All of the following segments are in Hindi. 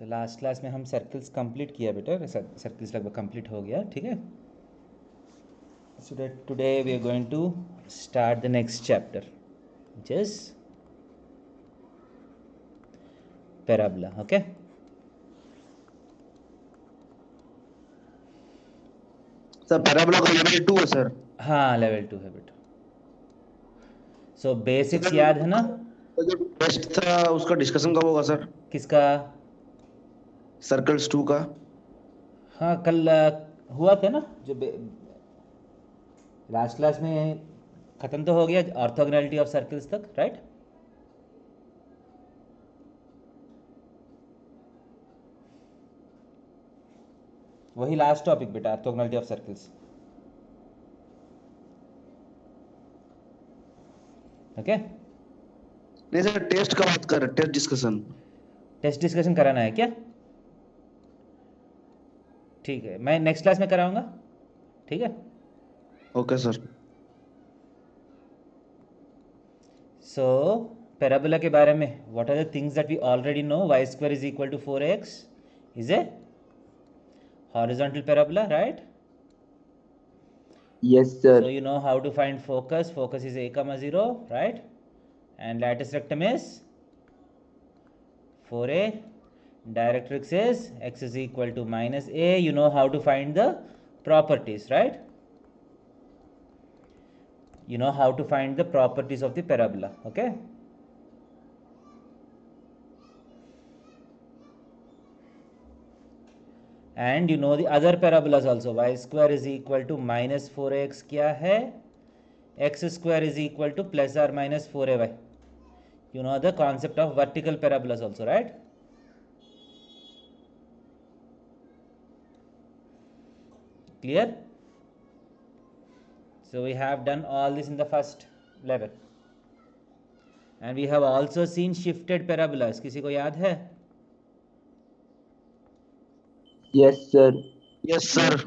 तो लास्ट क्लास में हम सर्कल्स कंप्लीट किया बेटा, सर्कल्स लगभग कंप्लीट हो गया, ठीक है। So that today we are going to start the next chapter which is parabola, okay. Sir parabola का लेवल 2 है सर। हाँ लेवल 2 है बेटा। सो बेसिक्स सर याद है ना? जो टेस्ट था उसका डिस्कशन कब होगा सर? किसका? सर्कल्स 2 का। हाँ कल हुआ था ना, जो लास्ट क्लास में ख़त्म तो हो गया ऑर्थोगोनैलिटी ऑफ सर्कल्स तक, राइट। वही लास्ट टॉपिक बेटा, ऑर्थोगोनैलिटी ऑफ सर्कल्स, ओके। नहीं सर, टेस्ट का बात कर रहे, टेस्ट डिस्कशन। टेस्ट डिस्कशन कराना है क्या? ठीक है, मैं नेक्स्ट क्लास में कराऊंगा, ठीक है। Okay sir. सो पैराबोला के बारे में what are the things that we already know? Y square is equal to 4x is a horizontal parabola, right. Yes So sir. you know how to find focus. Focus is a comma 0, right? And lattice rectum is 4a. Directrix is x is equal to minus a. You know how to find the properties, right? You know how to find the properties of the parabola, okay? And you know the other parabolas also. Y square is equal to minus 4x क्या है? X square is equal to plus or minus 4ay. You know the concept of vertical parabolas also, right? Clear? So we have done all this in the first level. And we have also seen shifted parabolas. किसी को याद है? Yes sir. Yes sir.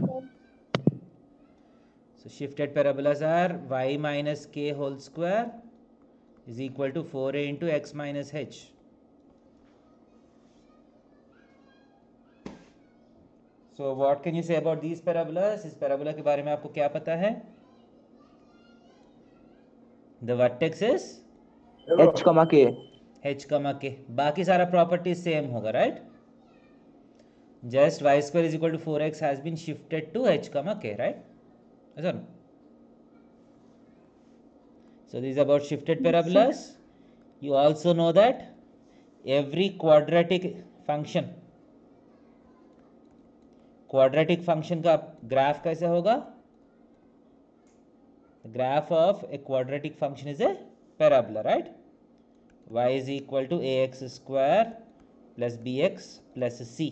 So shifted parabolas are y minus k whole square is equal to 4a into x minus h. So what can you say about these parabolas? इस parabola के बारे में आपको क्या पता है? The vertex is H comma के। h comma k. बाकी सारा properties same होगा, right? Just y square is equal to 4x has been shifted to h comma k, right? Yes or no? So this is about shifted parabolas. You also know that every quadratic function का ग्राफ कैसे होगा? The graph of a quadratic function is a parabola, right? Y is equal to ax square plus bx plus c.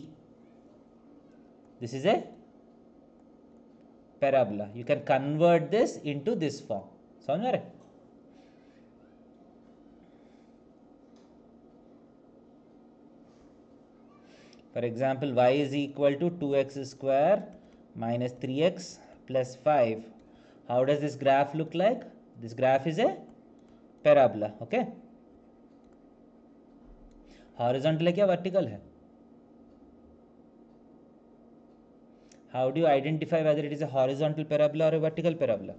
This is a parabola. You can convert this into this form. समझ में आ रहा है? For example, y is equal to 2x square minus 3x plus 5. How does this graph look like? This graph is a parabola, okay? Horizontal है क्या vertical है? How do you identify whether it is a horizontal parabola or a vertical parabola?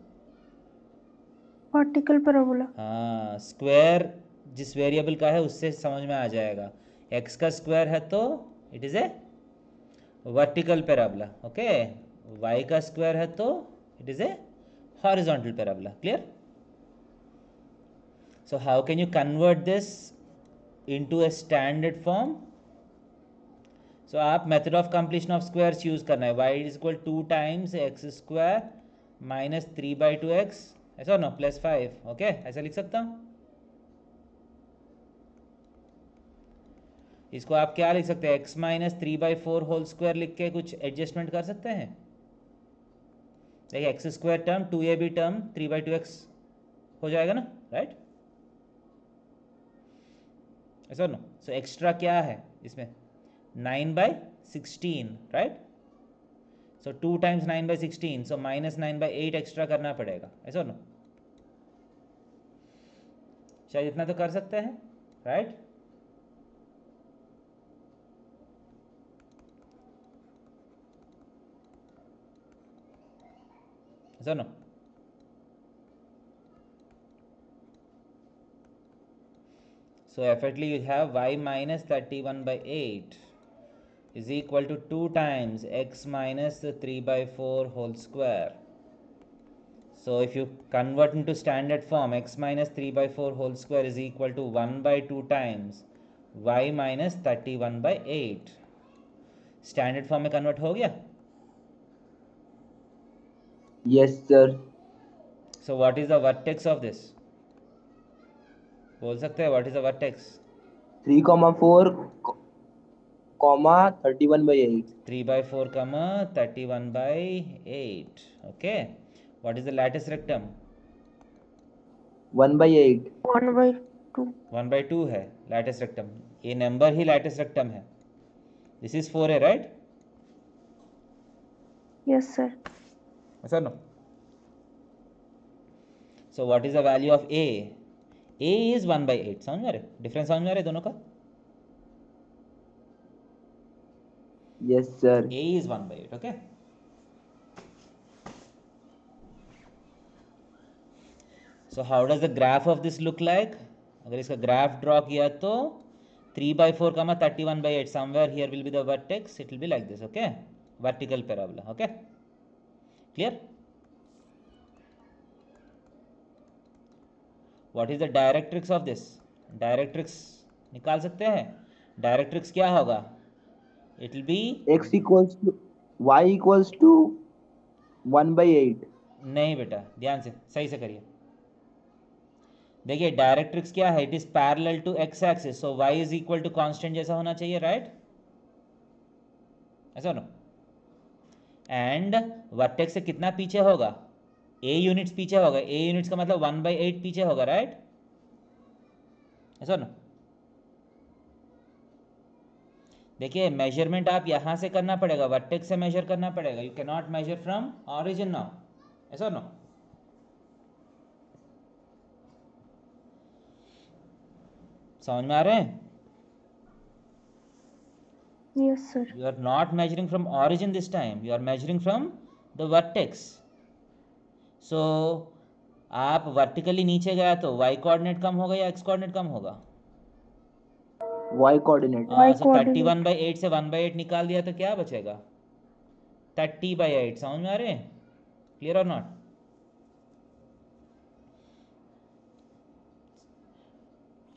Vertical parabola. हाँ, स्क्वायर जिस वेरिएबल का है उससे समझ में आ जाएगा। x का स्क्वायर है तो it is a vertical parabola, okay. y का स्क्वायर है तो it is a horizontal parabola, clear? So how can you convert this into a standard form? So आप method of completion of squares use करना है। y is equal 2 times x square minus 3/2x, ऐसा ना, प्लस 5, ओके, ऐसा लिख सकता हूँ। इसको आप क्या लिख सकते हैं? x माइनस 3/4 होल स्क्वायर लिख के कुछ एडजस्टमेंट कर सकते हैं। देखिए x square term 2ab term 3/2x हो जाएगा ना, राइट? ऐसा नो। सो एक्स्ट्रा क्या है इसमें? 9/16, राइट? सो 2 टाइम्स 9/16, सो माइनस 9/8 एक्स्ट्रा करना पड़ेगा, ऐसा नो? शायद इतना तो कर सकते हैं, right? yes or no? So effectively you have y minus 31 by 8 is equal to 2 times x minus 3 by 4 whole square. So if you convert into standard form, x minus 3 by 4 whole square is equal to 1 by 2 times y minus 31 by 8. Standard form में कन्वर्ट हो गया? Yes, sir. So what is the vertex of this? बोल सकते हैं what is the vertex? 3,4, comma 31 by 8. 3 by 4 comma 31 by 8. Okay. What is the lattice rectum? 1 by 8. 1 by 2. 1 by 2 है lattice rectum. ये नंबर ही lattice rectum है. This is 4a, right? Yes, sir. Yes or no? So what is the value of a? A is 1 by 8. समझ में आ रहे? डिफरेंस समझ में आ रहे दोनों का? Yes, sir. A is 1 by 8. Okay. So how does the graph of this look like? अगर इसका ग्राफ ड्रॉ किया तो 3 by 4 comma 31 by 8 somewhere here will be the vertex. It will be like this. Okay. Vertical parabola. Okay. Clear? What is the directrix of this? Directrix निकाल सकते हैं. Directrix क्या होगा? It will be X equals to y equals to 1 by 8. नहीं बेटा, ध्यान से सही से करिए. देखिए डायरेक्ट्रिक्स क्या है? It is parallel to x axis, so y is equal to constant जैसा होना चाहिए, राइट? ऐसा नो. एंड वर्टेक्स से कितना पीछे होगा? a यूनिट्स पीछे होगा. a यूनिट्स का मतलब 1 by 8 पीछे होगा, राइट? ऐसा नो. देखिए मेजरमेंट आप यहां से करना पड़ेगा, वर्टेक्स से मेजर करना पड़ेगा. You can not measure from origin now. ऐसा नो. समझ में आ रहे हैं? Yes, sir. You are not measuring from origin this time. You are measuring from the vertex. So आप वर्टिकली नीचे गया तो y कोऑर्डिनेट कम होगा या x कोऑर्डिनेट कम होगा? Y coordinate. Y so coordinate. 31 by 8 से 1 by 8 निकाल दिया तो क्या बचेगा? 30 by 8. समझ में आ रहे हैं? क्लियर और not?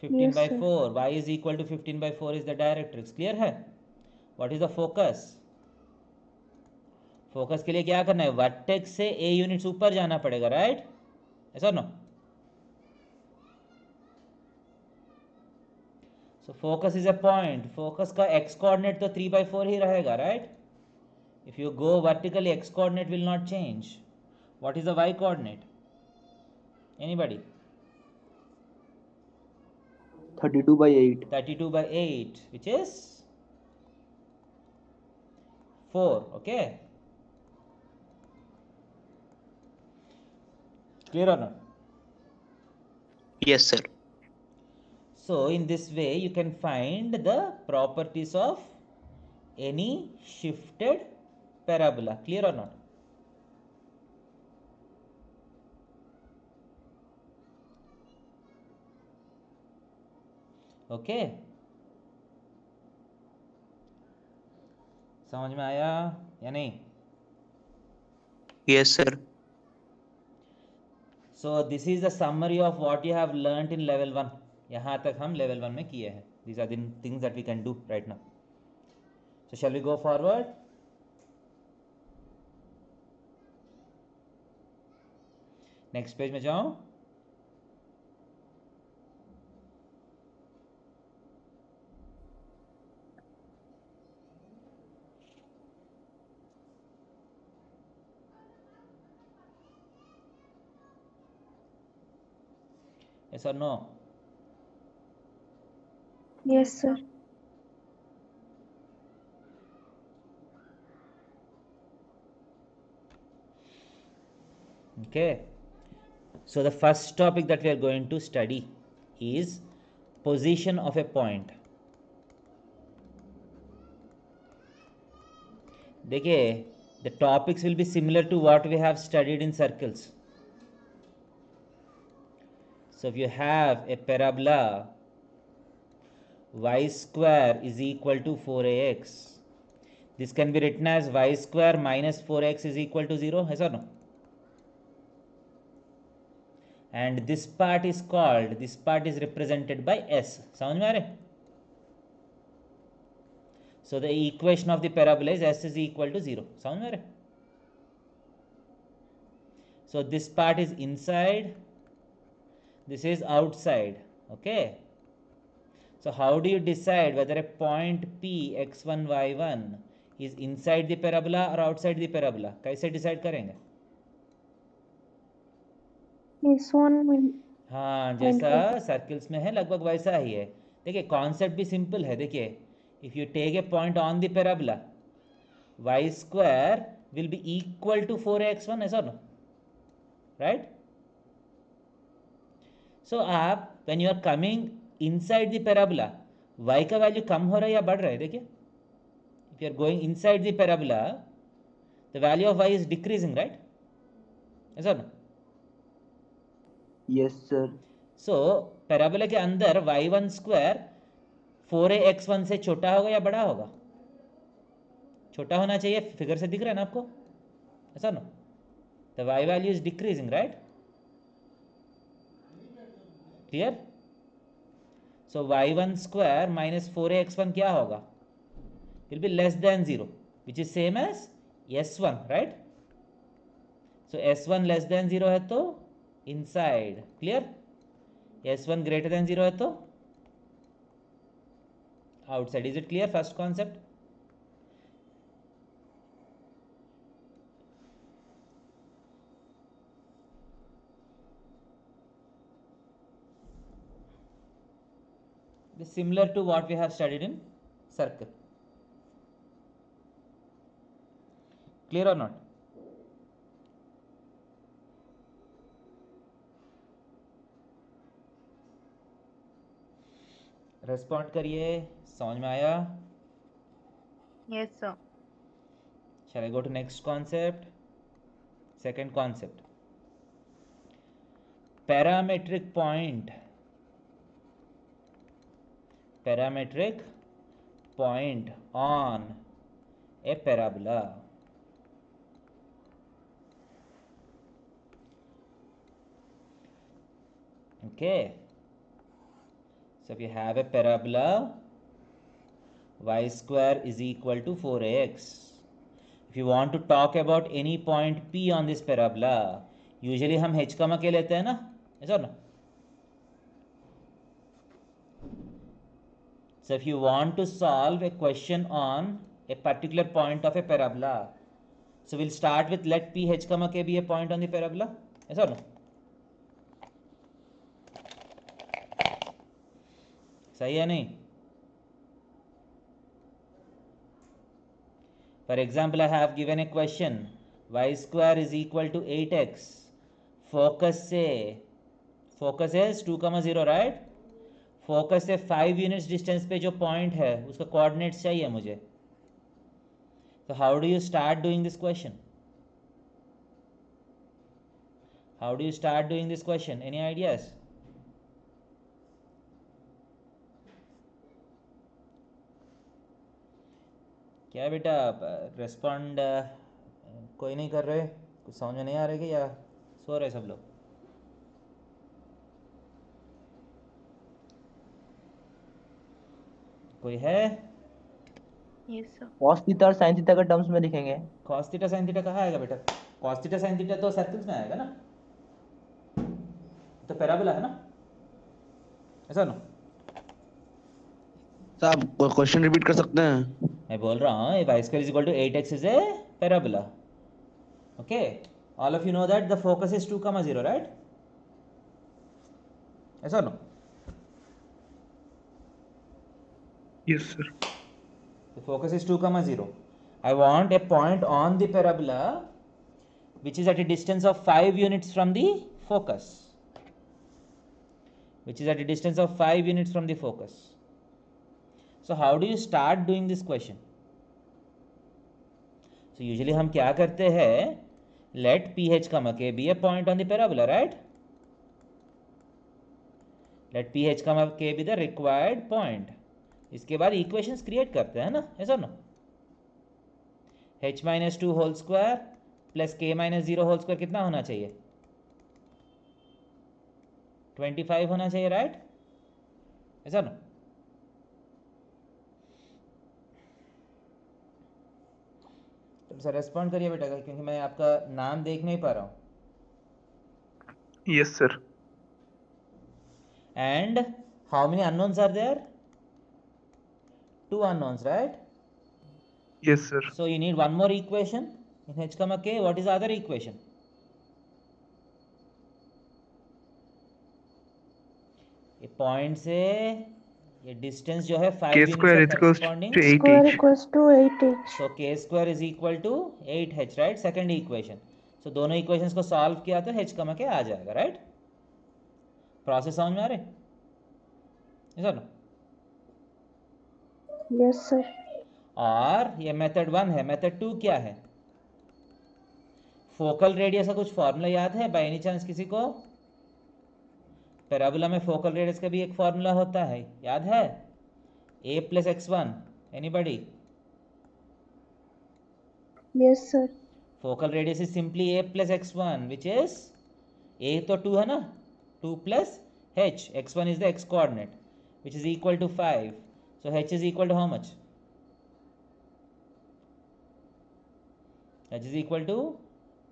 Yes, 15 by sir. 4. Y is equal to 15 by 4 is the directrix. Clear है? What is the focus? Focus के लिए क्या करना है? वर्टेक्स से a यूनिट्स ऊपर जाना पड़ेगा, राइट? ऐसा no. So focus is a point. Focus का x कोऑर्डिनेट तो 3 by 4 ही रहेगा, right? If you go vertically x coordinate will not change. What is the y coordinate? Anybody? 32 by 8. 32 by 8, which is 4. Okay. Clear or not? Yes, sir. So in this way you can find the properties of any shifted parabola. Clear or not? Okay. समझ में आया या नहीं? Yes, sir. So this is the summary of what you have learnt in level 1. यहाँ तक हम level 1 में किए हैं. These are the things that we can do right now. So shall we go forward? Next page में जाओ. Yes or no? Yes, sir. Okay. So the first topic that we are going to study is position of a point. देखिए The topics will be similar to what we have studied in circles. So if you have a parabola y square is equal to 4ax, this can be written as y square minus 4x is equal to 0, yes or no? And this part is represented by s. समझ में आ रहे? So the equation of the parabola is s is equal to 0. समझ में आ रहे? So this part is inside, this is outside. Okay. So how do you decide whether a point P x1 y1 is inside the parabola or outside the parabola? कैसे decide करेंगे? This one will. हाँ, जैसा सर्कल्स में है लगभग वैसा ही है. देखिए कॉन्सेप्ट भी सिंपल है. देखिए if you take a point on the parabola y square will be equal to 4x1, ऐसा ना, राइट? सो आप when you are coming inside the parabola y का वैल्यू कम हो रहा है या बढ़ रहा है? देखिए if you are going inside the parabola the value of y is decreasing, right? ऐसा ना? Yes, sir. सो पैराबोला के अंदर y1 स्क्वायर 4ax1 से छोटा होगा या बड़ा होगा? छोटा होना चाहिए. फिगर से दिख रहा है ना आपको, ऐसा ना? The y value is decreasing, right? Clear? So y1 square minus 4ax1 क्या होगा? Will be less than 0, which is same as s1, right? So s1 less than 0 है तो inside. Clear? s1 greater than 0 है तो outside. Is it clear first concept? Similar to what we have studied in circle. Clear or not? Respond करिए. समझ में आया? Yes, sir. Shall I go to next concept? Second concept. Parametric point. Parametric point on a parabola. Okay. So if you have a parabola, y square is equal to 4ax. If you want to talk about any point P on this parabola, usually हम h comma k लेते हैं ना, ऐसा ना? So if you want to solve a question on a particular point of a parabola, so we'll start with let P h comma k be a point on the parabola, ऐसा ना? सही है नहीं? For example, I have given a question, y square is equal to 8x. Focus is 2, 0, right? Focus से 5 यूनिट्स डिस्टेंस पे जो पॉइंट है उसका कोऑर्डिनेट्स चाहिए मुझे. तो how do you start doing this question? How do you start doing this question? Any ideas? क्या बेटा रेस्पॉन्ड कोई नहीं कर रहे? कुछ समझ में नहीं आ रहे कि या सो रहे सब लोग? कोई है? Yes, sir. cos थीटा और sin थीटा का टर्म्स में लिखेंगे. cos थीटा sin थीटा कहाँ आएगा बेटा? cos थीटा sin थीटा तो सर्कल्स में आएगा ना, तो पैराबोला है ना, ऐसा ना? साहब क्वेश्चन रिपीट कर सकते हैं? मैं बोल रहा हूँ y square is equal to 8x is a parabola. Okay, all of you know that the focus is 2, 0, right? ऐसा ना? Yes sir. The focus is 2, 0. I want a point on the parabola which is at a distance of 5 units from the focus. Which is at a distance of 5 units from the focus. So how do you start doing this question? So usually हम क्या करते हैं, let ph comma k be a point on the parabola, right? Let ph comma k be the required point. इसके बाद इक्वेशंस क्रिएट करते हैं ना, ऐसा ना, h minus two whole square plus k minus zero whole square कितना होना चाहिए, 25 होना चाहिए, राइट? ऐसा ना, तो सर रेस्पॉन्ड करिए बेटा, क्योंकि मैं आपका नाम देख नहीं पा रहा हूँ. Yes, sir. And how many unknowns are there? 2 unknowns, right? Yes, sir. So you need one more equation in h comma k. What is the other equation? ये पॉइंट से ये डिस्टेंस जो है 5 K यूनिट्स square है is equals corresponding. to 8 Square h. equals to 8h. So k square is equal to 8h, right? Second equation. So दोनों इक्वेशंस को सॉल्व किया तो h comma k आ जाएगा, राइट? प्रोसेस समझ में आ रहे? ऐसा ना? Yes, sir. और ये मेथड 1 है. मेथड 2 क्या है? फोकल रेडियस का कुछ फॉर्मूला याद है बाय एनी चांस किसी को? पैराबोला में फोकल रेडियस का भी एक फॉर्मूला होता है, याद है? a plus x1. Anybody? Yes, sir. Focal radius is simply a plus x1 which is a तो 2 है ना, 2 plus h, x1 is the x coordinate which is equal to 5. So h is equal to how much? h is equal to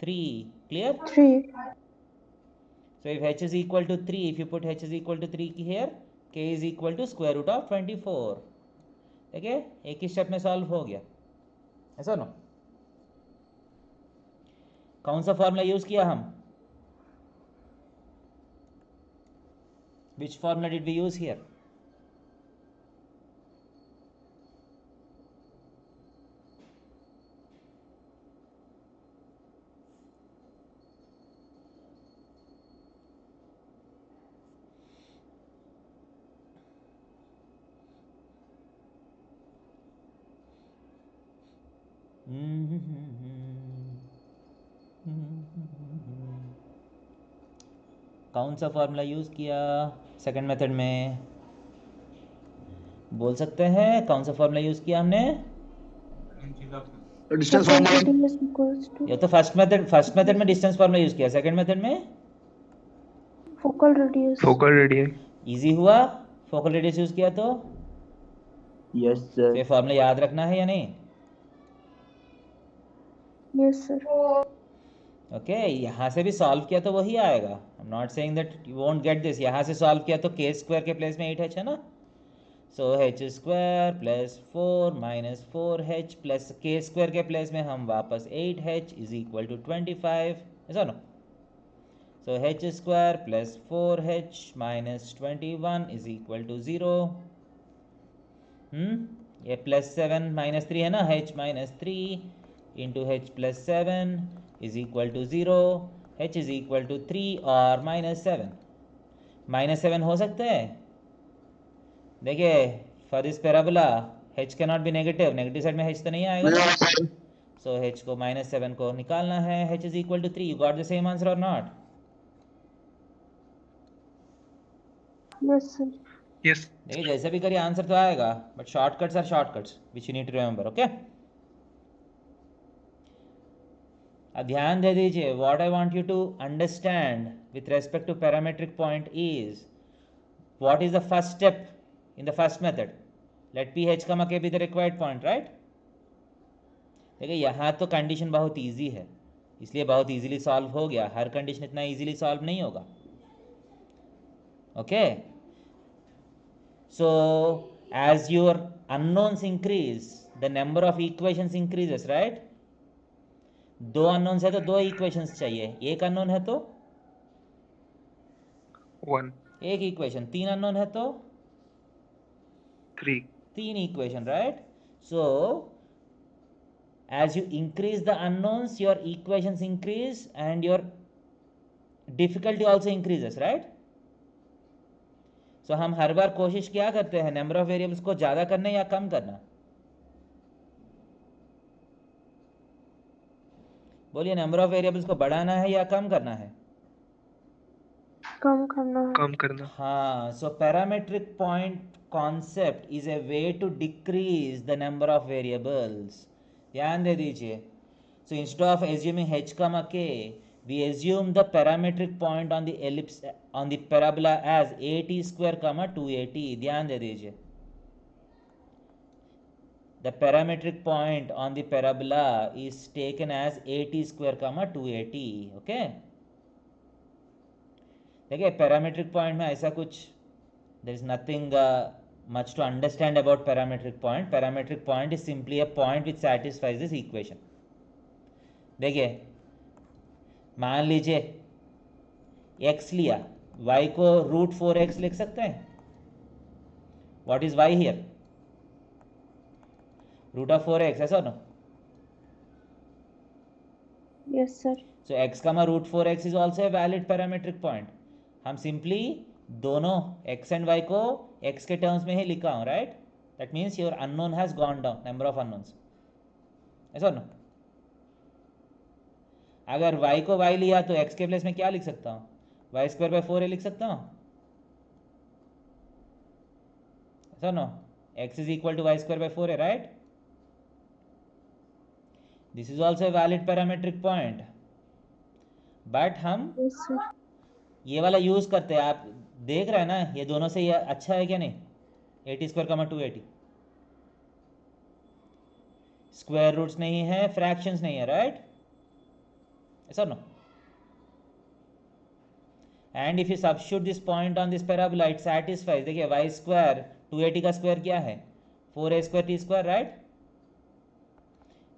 3. Clear? 3. So if h is equal to 3, if you put h is equal to 3 here, k is equal to square root of 24. ठीक है, एक ही स्टेप में सॉल्व हो गया, ऐसा नो? कौन सा फॉर्मूला यूज किया हम? Which formula did we use here? कौन सा फॉर्मूला यूज किया सेकंड मेथड में? बोल सकते हैं कौन सा फॉर्मूला यूज किया हमने? Distance Focal formula radius equals to ये तो फर्स्ट मेथड में डिस्टेंस फॉर्मूला यूज किया, सेकंड मेथड में focal radius. Focal radii. Easy हुआ फोकल रेडियस यूज किया तो? Yes, तो ये sir. फॉर्मूला याद रखना है या नहीं? Yes, sir. ओके यहाँ से भी सॉल्व किया तो वही आएगा. I am not saying that you won't get this. यहाँ से सॉल्व किया तो के स्क्वायर के प्लेस में 8h है ना, so h square plus 4 minus 4h plus के स्क्वायर के प्लेस में हम वापस 8h इज इक्वल टू 25, ऐसा ना? So h square plus 4h minus 21 is equal to 0. ये प्लस 7 माइनस 3 है ना, h minus 3 into h plus 7 is equal to 0. h is equal to 3 और माइनस 7. माइनस 7 हो सकते हैं? देखिए for this parabola h can not be negative, negative side में h तो नहीं आएगा ना. सो h को माइनस 7 को निकालना है. h is equal to 3. You got the same answer और नॉट? Yes, sir. Yes. देखिए जैसे भी करिए आंसर तो आएगा, but shortcuts are shortcuts which you need to remember. Okay, ध्यान दे दीजिए. What I want you to understand with respect to parametric point is what is the first step in the first method. Let P H comma K be the required point, right? देखिए यहाँ तो कंडीशन बहुत ईजी है, इसलिए बहुत ईजिली सॉल्व हो गया. हर कंडीशन इतना ईजिली सॉल्व नहीं होगा. Okay, so as your unknowns increase the number of equations increases, right? दो unknowns है तो दो equations चाहिए. एक unknown है तो 1, एक equation. तीन unknown है तो 3. तीन equation, right? So as you increase the unknowns your equations increase and your difficulty also increases, right? So हम हर बार कोशिश क्या करते हैं, नंबर ऑफ वेरिएबल्स को ज़्यादा करना या कम करना? बोलिए नंबर ऑफ वेरिएबल्स को बढ़ाना है या कम करना है? कम करना है। कम करना. हाँ, so parametric point concept is a way to decrease the number of variables. ध्यान दे दीजिए. So instead of assuming h comma k, we assume the parametric point on the ellipse on the parabola as at square comma 2at. ध्यान दे दीजिए. The parametric point on the parabola is taken as at square comma 2at. Okay. देखिए पैरामीट्रिक पॉइंट में ऐसा कुछ there is nothing much to understand about parametric point. Parametric point is simply a point which satisfies this equation. देखिए मान लीजिए x लिया, y को √4x लिख सकते हैं. What is y here? √4x, ऐसा no? Yes, sir. So x comma √4x is also a valid parametric point. हम सिंपली दोनों x एंड y को x के टर्म्स में ही लिखा हूँ, right? That means your unknown has gone down, number of unknowns, ऐसा ना? अगर y को y लिया तो x के प्लेस में क्या लिख सकता हूँ? y²/4a लिख सकता हूँ, ऐसा ना? x is equal to y²/4a, right? This is also a valid parametric point. But हम Yes, sir. ये वाला यूज करते हैं. आप देख रहे हैं ना ये दोनों से ये अच्छा है क्या नहीं? at² 2at. स्क्वायर रूट्स नहीं है, फ्रैक्शंस नहीं है, राइट? ऐसा no? And if you substitute this point on this parabola it satisfies. देखिए y² 2at का स्क्वायर क्या है? 4a²t², right?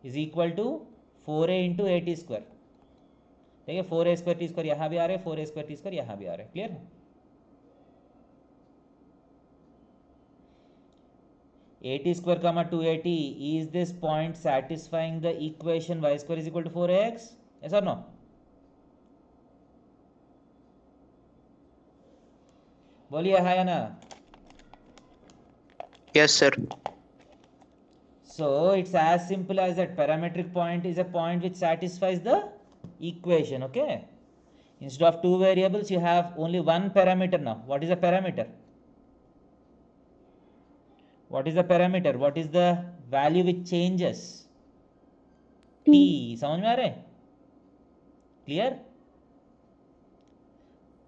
Is equal to 4a into at². देखिए 4a²t² यहाँ भी आ रहे हैं, 4a²t² यहाँ भी आ रहे हैं. क्लियर है? at² 2at is this point satisfying the equation y² is equal to 4ax? Yes or no? बोलिए हाँ या ना? Yes, sir. So it's as simple as that. Parametric point is a point which satisfies the equation. Okay. Instead of two variables, you have only one parameter now. What is a parameter? What is the parameter? What is the value which changes? T. समझ में आ रहे हैं? Clear?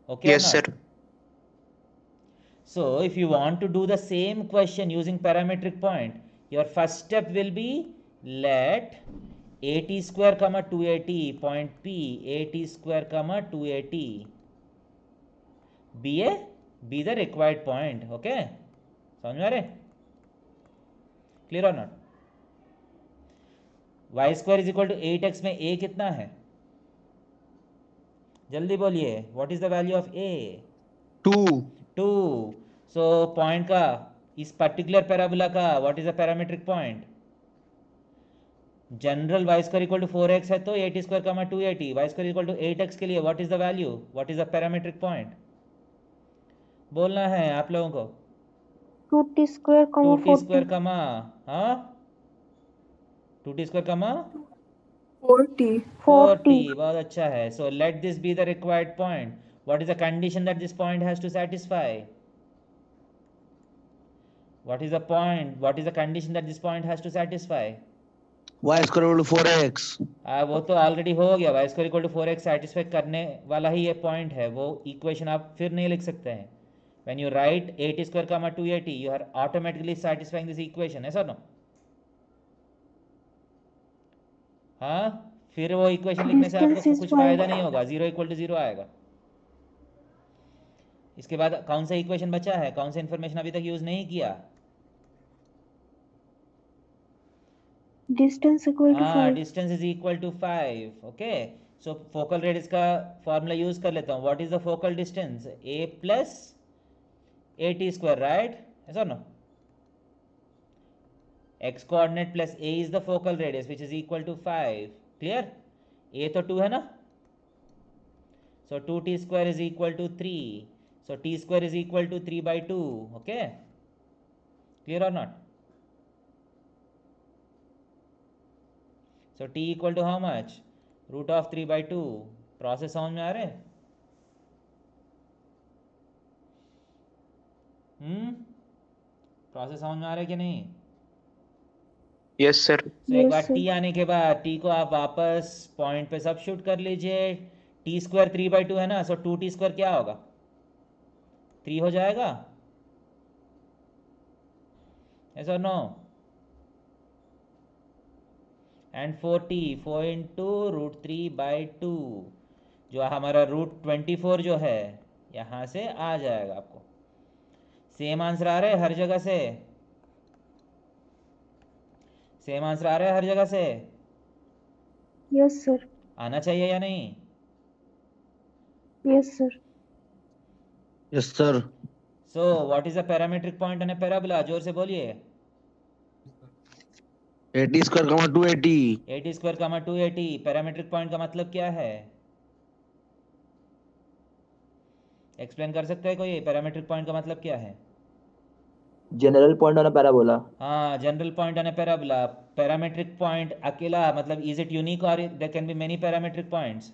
Okay. Yes, or sir. not? So if you want to do the same question using parametric point, your first step will be let at² 2at point P at² 2at be the required point. Okay, समझ में आ रहे? Clear or not? y² is equal to 8x में a कितना है? जल्दी बोलिए. What is the value of a? 2. 2. So point का इस पर्टिकुलर पैराबोला का what is the parametric point? General y² equal to 4x है तो at² 2at. y² equal to 8x के लिए what is the value? What is the parametric point? बोलना है आप लोगों को. 2t² 2t² 40. हाँ 2t² 40. 40. बहुत अच्छा है. So let this be the required point. What is the condition that this point has to satisfy? What is the point? What is the condition that this point has to satisfy? Y square equal to 4x. वो तो ऑलरेडी हो गया. y² equal to 4x satisfy करने वाला ही ये पॉइंट है. वो इक्वेशन आप फिर नहीं लिख सकते हैं. When you write at² 2at, you are automatically satisfying this equation. ऐसा नो? हाँ फिर वो इक्वेशन लिखने से आपको Distance is कुछ 5. फायदा नहीं होगा. 0 इक्वल टू 0 आएगा. इसके बाद कौन सा इक्वेशन बचा है? कौन सा इन्फॉर्मेशन अभी तक यूज नहीं किया? Distance equal to 5. Distance is equal to 5. Okay. So focal radius का फॉर्मूला यूज कर लेता हूँ. What is the focal distance? a plus at², right? ऐसा नो? x coordinate plus a is the focal radius which is equal to 5. Clear? a तो 2 है ना? So 2t² is equal to 3. So t² is equal to 3/2. Okay. Clear और not? So t equal to how much? Root of 3/2 process समझ में आ रहे हैं? प्रोसेस समझ में आ रहा है कि नहीं? Yes, sir. तो एक Yes, बार sir. टी आने के बाद टी को आप वापस पॉइंट पे सब्स्टिट्यूट कर लीजिए। टी स्क्वायर 3/2 है ना, सो 2t स्क्वायर क्या होगा? 3 हो जाएगा। ऐसा नो? एंड 4 इंटू √3/2 जो हमारा √24 जो है यहाँ से आ जाएगा आपको। सेम आंसर आ रहा है हर जगह से? सेम आंसर आ रहा है हर जगह से? Yes, sir. आना चाहिए या नहीं? Yes, sir. Yes sir. So what is a parametric point on a parabola? जोर से बोलिए। 80 स्क्वायर कमा 280। 80 स्क्वायर कमा 280 पैरामीट्रिक पॉइंट का मतलब क्या है? एक्सप्लेन कर सकता है कोई? पैरामीट्रिक पॉइंट का मतलब क्या है? General point on a parabola. हाँ, general point on a parabola. Parametric point अकेला मतलब इज इट यूनिक और there can be many parametric points?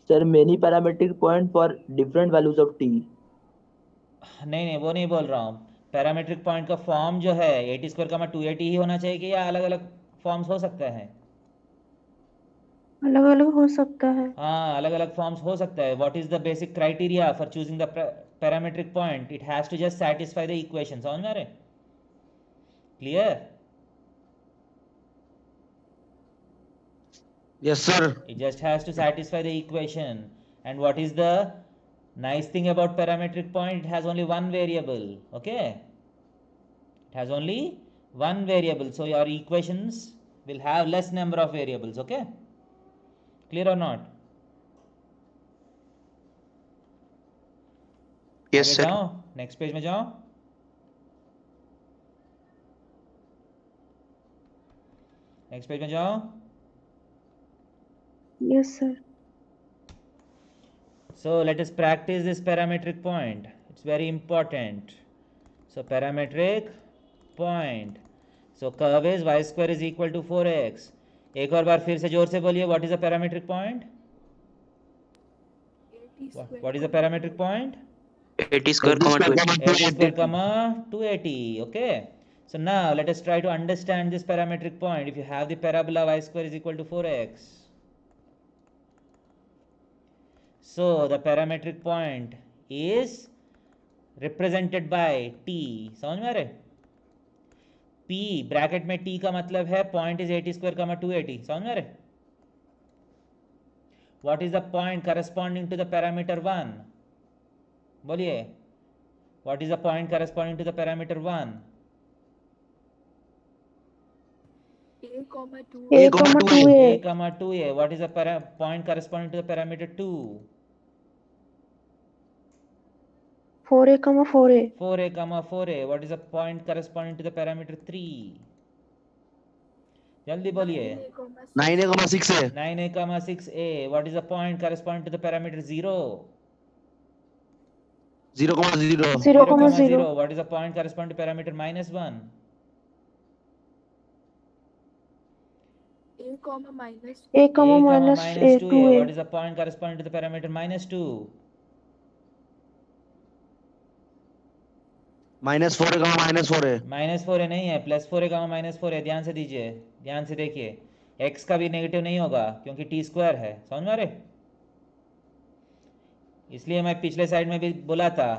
Sir, many parametric point for different values of t. नहीं, वो नहीं बोल रहा हूँ। पैरामीट्रिक पॉइंट का फॉर्म जो है 80 स्क्वायर कमा 280 ही होना चाहिए कि या अलग अलग फॉर्म्स हो सकते हैं? अलग अलग हो सकता है। हाँ, अलग अलग फॉर्म्स हो सकता है। What is the basic criteria for choosing the parametric point? It has to just satisfy the equation. समझ में आ रहे? Clear? Yes sir. It just has to satisfy the equation. And what is the nice thing about parametric point? It has only one variable. Okay, it has only one variable, so your equations will have less number of variables. Okay, clear or not? Yes, आगे sir. जाओ, नेक्स्ट पेज में जाओ। नेक्स्ट पेज में जाओ। Yes, sir. So let us practice this parametric point. It's very important. So parametric point. So curve is y square is equal to 4x. एक और बार फिर से जोर से बोलिए, what is a parametric point? What is a parametric point? 80 square, 80 comma square 280. comma 80 square 280। comma 280. Okay, so now let us try to understand this parametric point. If you have the parabola y square is equal to 4x, so the parametric point is represented by t. समझ में आ रहे? p ब्रैकेट में t का मतलब है पॉइंट इज 80 स्क्वायर कमा 280। समझ में आ रहे? What is the point corresponding to the parameter 1? बोलिए, what is the point corresponding to the parameter 1? A, comma 2A। a 2A. comma 2a. What is the point corresponding to the parameter 2? 4A, comma 4A. 4a comma 4a. What is the point corresponding to the parameter 3? जल्दी बोलिए। 9A comma 6A। 9a comma 6a. What is the point corresponding to the parameter 0? 0 comma 0। 0, comma 0. 0. What is the point corresponding to parameter -1? A, comma minus a comma minus minus 2a. 2A. What is the point corresponding to the parameter -2? -4A comma -4A। -4a नहीं है, +4a comma -4a। ध्यान से दीजिए, ध्यान से देखिए। x का भी नेगेटिव नहीं होगा क्योंकि t स्क्वायर है। समझ में आ रहे? इसलिए मैं पिछले साइड में भी बोला था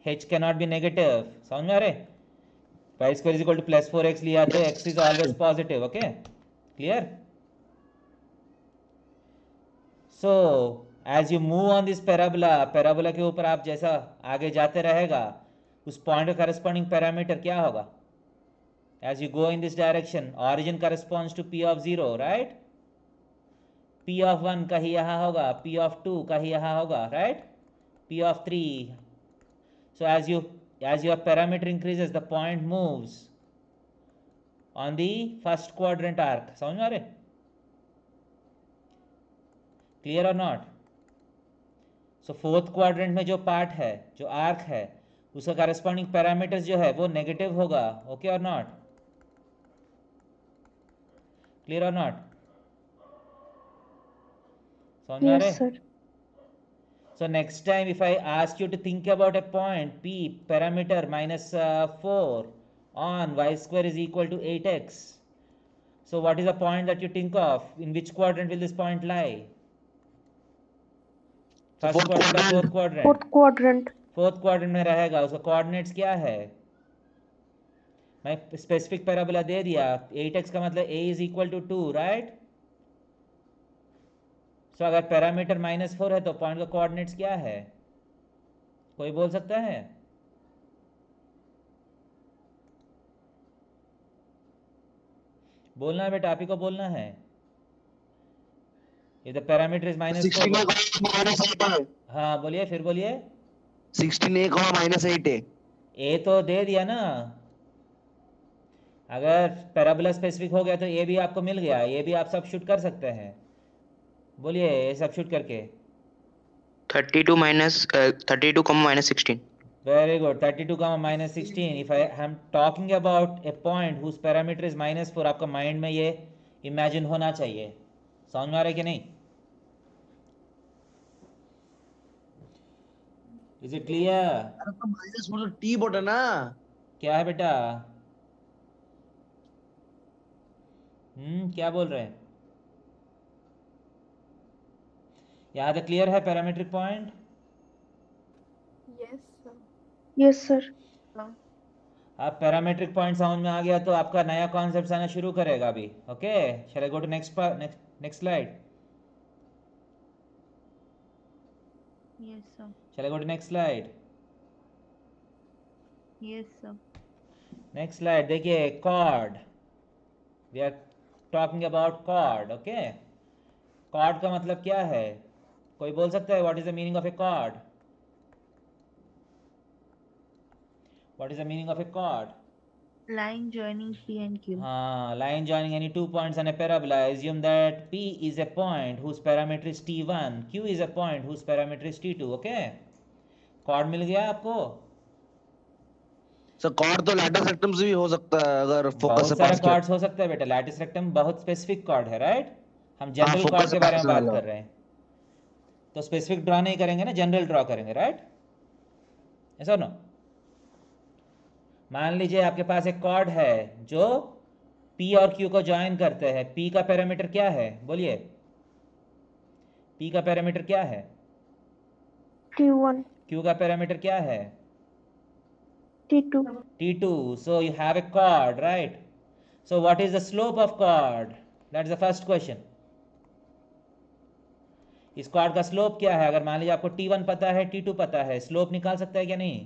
h कैनॉट बी नेगेटिव। समझ में आ रहे? y square is equal to +4x लिया तो x is always positive. Okay, clear? So as you move on this parabola के ऊपर आप जैसा आगे जाते रहेगा उस पॉइंट का करस्पॉन्डिंग पैरामीटर क्या होगा? As you go in this direction origin corresponds to p of 0, right? p of 1 कहीं यहाँ होगा, p ऑफ 2 कहीं यहाँ होगा, right? p of 3. So as your parameter increases, the point moves on the first quadrant arc. समझ में आ रहे? क्लियर और नॉट? सो फोर्थ क्वाड्रेंट में जो पार्ट है, जो आर्क है, उसका करस्पॉन्डिंग पैरामीटर्स जो है वो नेगेटिव होगा। ओके और नॉट? क्लियर और नॉट? समझ में आ रहा Yes, है? sir. So next time if I ask you to think about a point P parameter minus 4 on y square is equal to 8x. So what is the point that you think of? In which quadrant will this point lie? So First fourth quadrant or fourth quadrant. quadrant? Fourth quadrant. Fourth quadrant में रहेगा. उसका कोऑर्डिनेट्स क्या है? मैं स्पेसिफिक पैराबोला दे दिया. 8x का मतलब a is equal to 2, right? So अगर पैरामीटर -4 है तो पॉइंट का कोऑर्डिनेट्स क्या है? कोई बोल सकता है? बोलना है बेटा, आप ही को बोलना है. ये द पैरामीटर इज -4. 16 है. हाँ बोलिए, फिर बोलिए. 16 -8 है. ए तो दे दिया ना. अगर पैराबोला स्पेसिफिक हो गया तो ए भी आपको मिल गया. ये भी आप सब्स्टिट्यूट कर सकते हैं. बोलिए सब्स्टिट्यूट करके. 32 minus 32 comma minus 16. Very good. 32 comma minus 16. If I am talking about a point whose parameter is -4, आपका माइंड में ये इमेजिन होना चाहिए. समझ में आ रहा है कि नहीं? Is it clear? अरे तो -4 तो टी बोट है ना. क्या है बेटा? क्या बोल रहे हैं? यहाँ तक क्लियर है parametric point? Yes, sir. Yes, sir. आप पैरामीट्रिक पॉइंट समझ में आ गया तो आपका नया कॉन्सेप्ट आना शुरू करेगा अभी. Okay, shall I go to next slide? Yes, sir. Shall I go to next slide? Yes, sir. Next slide. देखिए chord. We are talking about chord. Okay? Chord का मतलब क्या है? कोई बोल सकता है? What is the meaning of a chord? What is the meaning of a chord? Line joining P and Q. हाँ, line joining any two points on a parabola. Assume that P is a point whose parameter is t1. Q is a point whose parameter is t2. Okay? Chord मिल गया आपको? सर कॉर्ड तो लैटिस रेक्टम से भी हो सकता है अगर फोकस बहुत से सारे पास किया. कॉर्ड्स हो सकते हैं बेटा. लैटिस रेक्टम बहुत स्पेसिफिक कॉर्ड है, राइट? हम जनरल focus कॉर्ड के से बारे में पास बात वाला. कर रहे हैं. तो स्पेसिफिक ड्रॉ नहीं करेंगे ना, जनरल ड्रॉ करेंगे, राइट? ऐसा नो. मान लीजिए आपके पास एक कॉर्ड है जो P और Q को ज्वाइन करते हैं. P का पैरामीटर क्या है? बोलिए. P का पैरामीटर क्या है? T1. Q का पैरामीटर क्या है? T2. T2. So you have a chord, right? So what is the slope of chord? That is the first question. इस chord का slope क्या है? अगर मान लीजिए आपको T1 पता है, T2 पता है, slope निकाल सकता है क्या नहीं?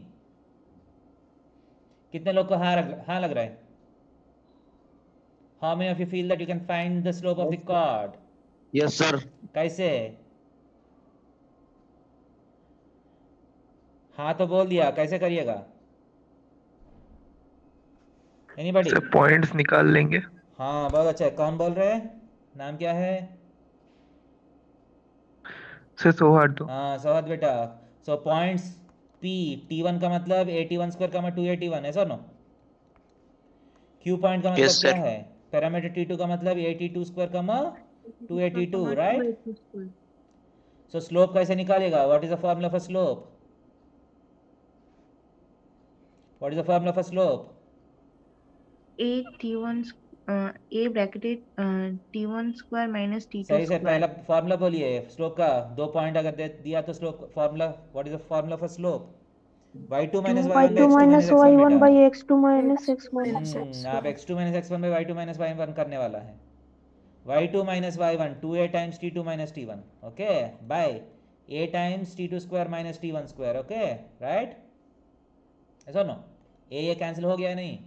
कितने लोग को हाँ लग रहा है? How many of you feel that you can find the slope of the chord? Yes sir. कैसे? हाँ तो बोल दिया. कैसे करिएगा? एनीबॉडी? सर पॉइंट्स निकाल लेंगे. हाँ बहुत अच्छा है. कौन बोल रहे हैं? नाम क्या है? सर सौहार्द. हाँ सौहद बेटा. सो पॉइंट्स P T1 का मतलब 81 स्क्वायर का 281 है, सर नो? Q पॉइंट का मतलब Yes, क्या sir. है? पैरामीटर T2 का मतलब 82 स्क्वायर का 282, राइट? सो स्लोप कैसे निकालेगा? What is the formula for slope? What is the formula for slope? A T1 A bracketed T1 square minus T2 सही से square. पहला फॉर्मूला बोलिए स्लोप का. 2 पॉइंट अगर दे दिया तो slope formula. What is the formula for slope? y2 minus y1 Y2 minus y1 by बेटा. x2 minus x1. आप x2 minus x1 by y2 minus y1 करने वाला है. y2 minus y1 2a times t2 minus t1. Okay, by a times t2 square minus t1 square. Okay, right? ऐसा नो? ये कैंसिल हो गया है नहीं?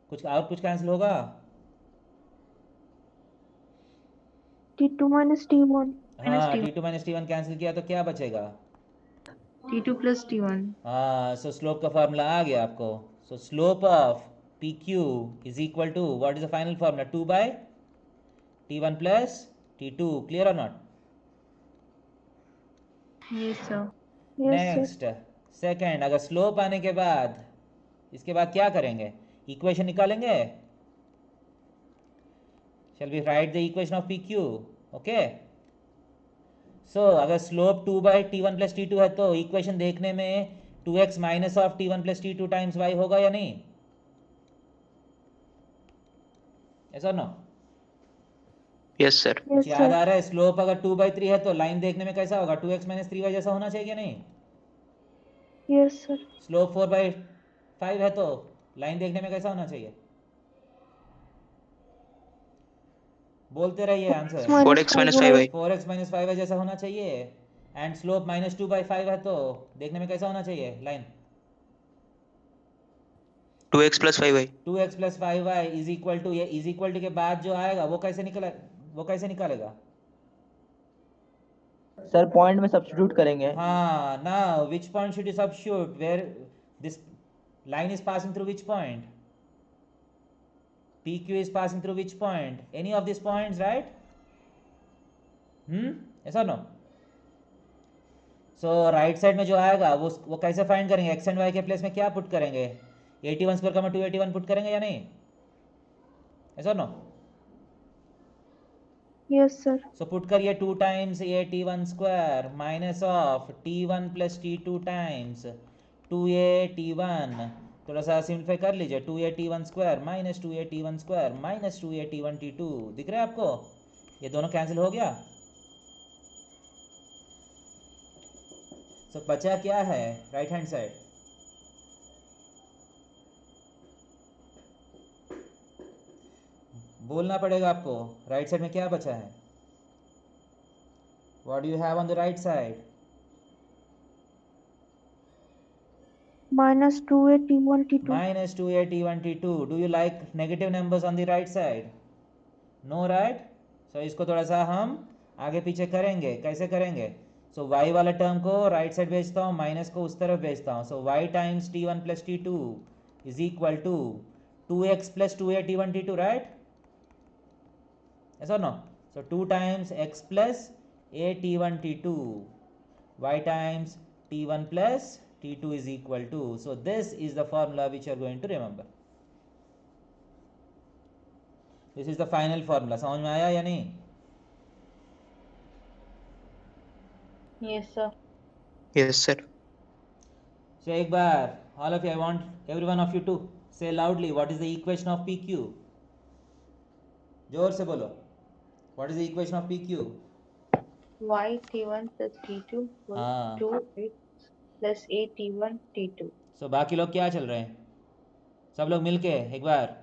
कुछ और कुछ कैंसिल होगा? T2 minus T1. हाँ, T1. t2 minus t1 cancel किया तो क्या बचेगा? T2 plus T1. हाँ, सो स्लोप का फॉर्मूला आ गया आपको. So slope of PQ is equal to what is the final formula? 2 by T1 plus T2. Clear और not? Yes, sir. Yes, sir. Next second. अगर स्लोप आने के बाद इसके बाद क्या करेंगे? इक्वेशन निकालेंगे. Shall we write the equation of PQ? Okay, so अगर स्लोप 2/t1 प्लस t2 है तो इक्वेशन देखने में 2x minus of t1 plus t2 times y होगा या नहीं? ऐसा नो? Yes, sir. Yes, याद sir. आ रहा है? स्लोप अगर 2/3 है तो लाइन देखने में कैसा होगा? 2x माइनस 3y जैसा होना चाहिए या नहीं? Yes, sir. स्लोप 4/5 है तो लाइन देखने में कैसा होना चाहिए? बोलते रहिए answer. 4x minus 5y. 4x minus 5y जैसा होना चाहिए। एंड स्लोप -2/5 है तो देखने में कैसा होना चाहिए line? 2x plus 5y. 2x plus 5y is equal to, ये इज इक्वल टू के बाद जो आएगा वो कैसे निकालेगा? सर पॉइंट में सब्स्टिट्यूट करेंगे। हाँ, now which point should you substitute? Where this line is passing through which point? PQ is passing through which point? Any of these points, right? Yes or no? So right side में जो आएगा वो कैसे फाइंड करेंगे? x एंड y के प्लेस में क्या पुट करेंगे? 81 स्क्वायर 281 पुट करेंगे या नहीं? Yes or no? Yes, sir. So put करिए 2 times 81 square minus of t1 plus t2 times 281, थोड़ा सा सिंप्लीफाई कर लीजिए, 281 square minus 281 square minus 281 t2, दिख रहा है आपको? ये दोनों कैंसिल हो गया। तो बचा क्या है राइट हैंड साइड? बोलना पड़ेगा आपको, राइट साइड में क्या बचा है? What do you have on the right side? Minus 281 T2. Minus 281 t2. Do you like negative numbers on the right side? No, right? So इसको थोड़ा सा हम आगे पीछे करेंगे। कैसे करेंगे? So y वाला टर्म को राइट साइड भेजता हूँ, माइनस को उस तरफ भेजता हूँ। So y times t1 plus t2 is equal to 2x plus 281 t2, right? Yes or no? So 2 times x plus a t1 t2, y times t1 plus t2 is equal to, so this is the formula which you are going to remember. This is the final formula. समझ में आया या नहीं? Yes, sir. Yes, sir. So एक बार all of you, I want every one of you to say loudly what is the equation of PQ. जोर से बोलो, what is the equation of PQ? Y T1 plus T2 equals हाँ। 2x plus A T1 T2. So बाकी लोग क्या चल रहे हैं? सब लोग मिलके एक बार,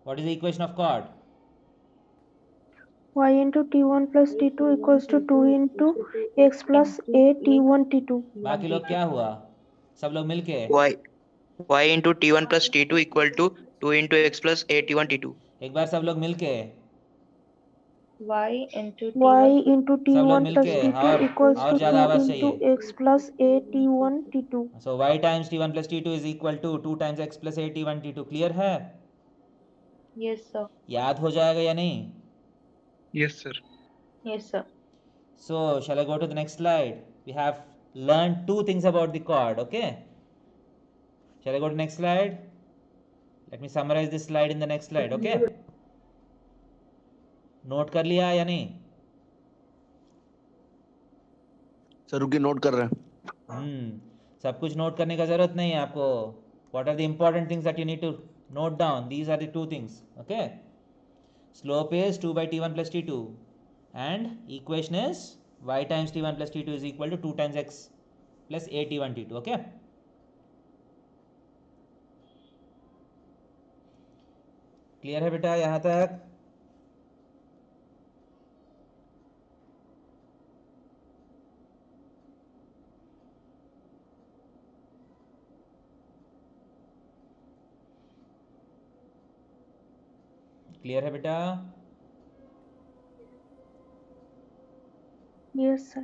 what is the equation of chord? Y into T1 plus T2 equals to 2 into x plus A T1 T2. बाकी लोग क्या हुआ? सब लोग मिलके Y into T1 plus T2 equal to 2 into x plus A T1 T2. एक बार सब लोग मिलके Y into Y T1 into सब लोग T1 plus मिलके T2 equals और to ज़्यादा 2 आवाज़ into चाहिए। x plus A T1 T2. So y times t1 plus t2 is equal to 2 times x plus a t1 t2. Clear है? Yes, sir. याद हो जाएगा या नहीं? Yes, sir. Yes, sir. So shall I go to the next slide? We have learned 2 things about the chord. Okay, shall I go to next slide? Let me summarize this slide in the next slide. Okay, note कर लिया या नहीं? सर रुकिए, नोट कर रहे हैं। सब कुछ नोट करने का जरूरत नहीं है आपको. What are the important things that you need to note down? These are the 2 things. Okay, slope is 2 by t1 plus t2 and equation is y times t1 plus t2 is equal to 2 times x plus a t1 t2. Okay, clear है बेटा यहाँ तक? क्लियर है बेटा? Yes, sir.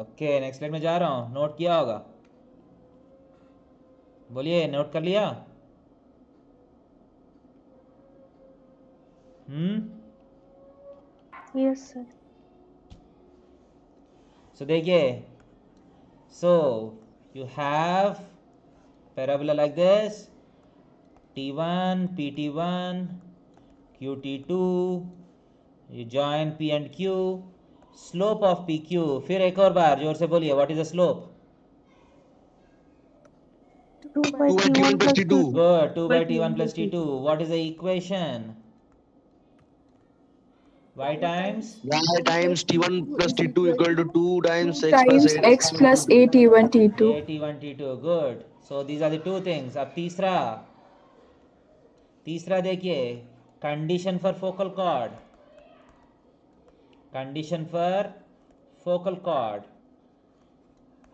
Okay, next slide में जा रहा हूँ. नोट किया होगा? बोलिए, नोट कर लिया? Yes, sir. So देखिए, so you have parabola like this, T1, PT1, QT2, you join P and Q, slope of P Q. फिर एक और बार जोर से बोलिए, what is the slope? 2 by 2 by T1 T1 plus plus T2. T2. Good. 2 by T1 plus T2. What is the equation? Y times Y times T1 plus T2 equal to 2 times x plus times 8 x plus a t1 t2. AT1 T2. Good. So these are the two things. अब तीसरा देखिए, condition for focal cord. Condition for focal cord.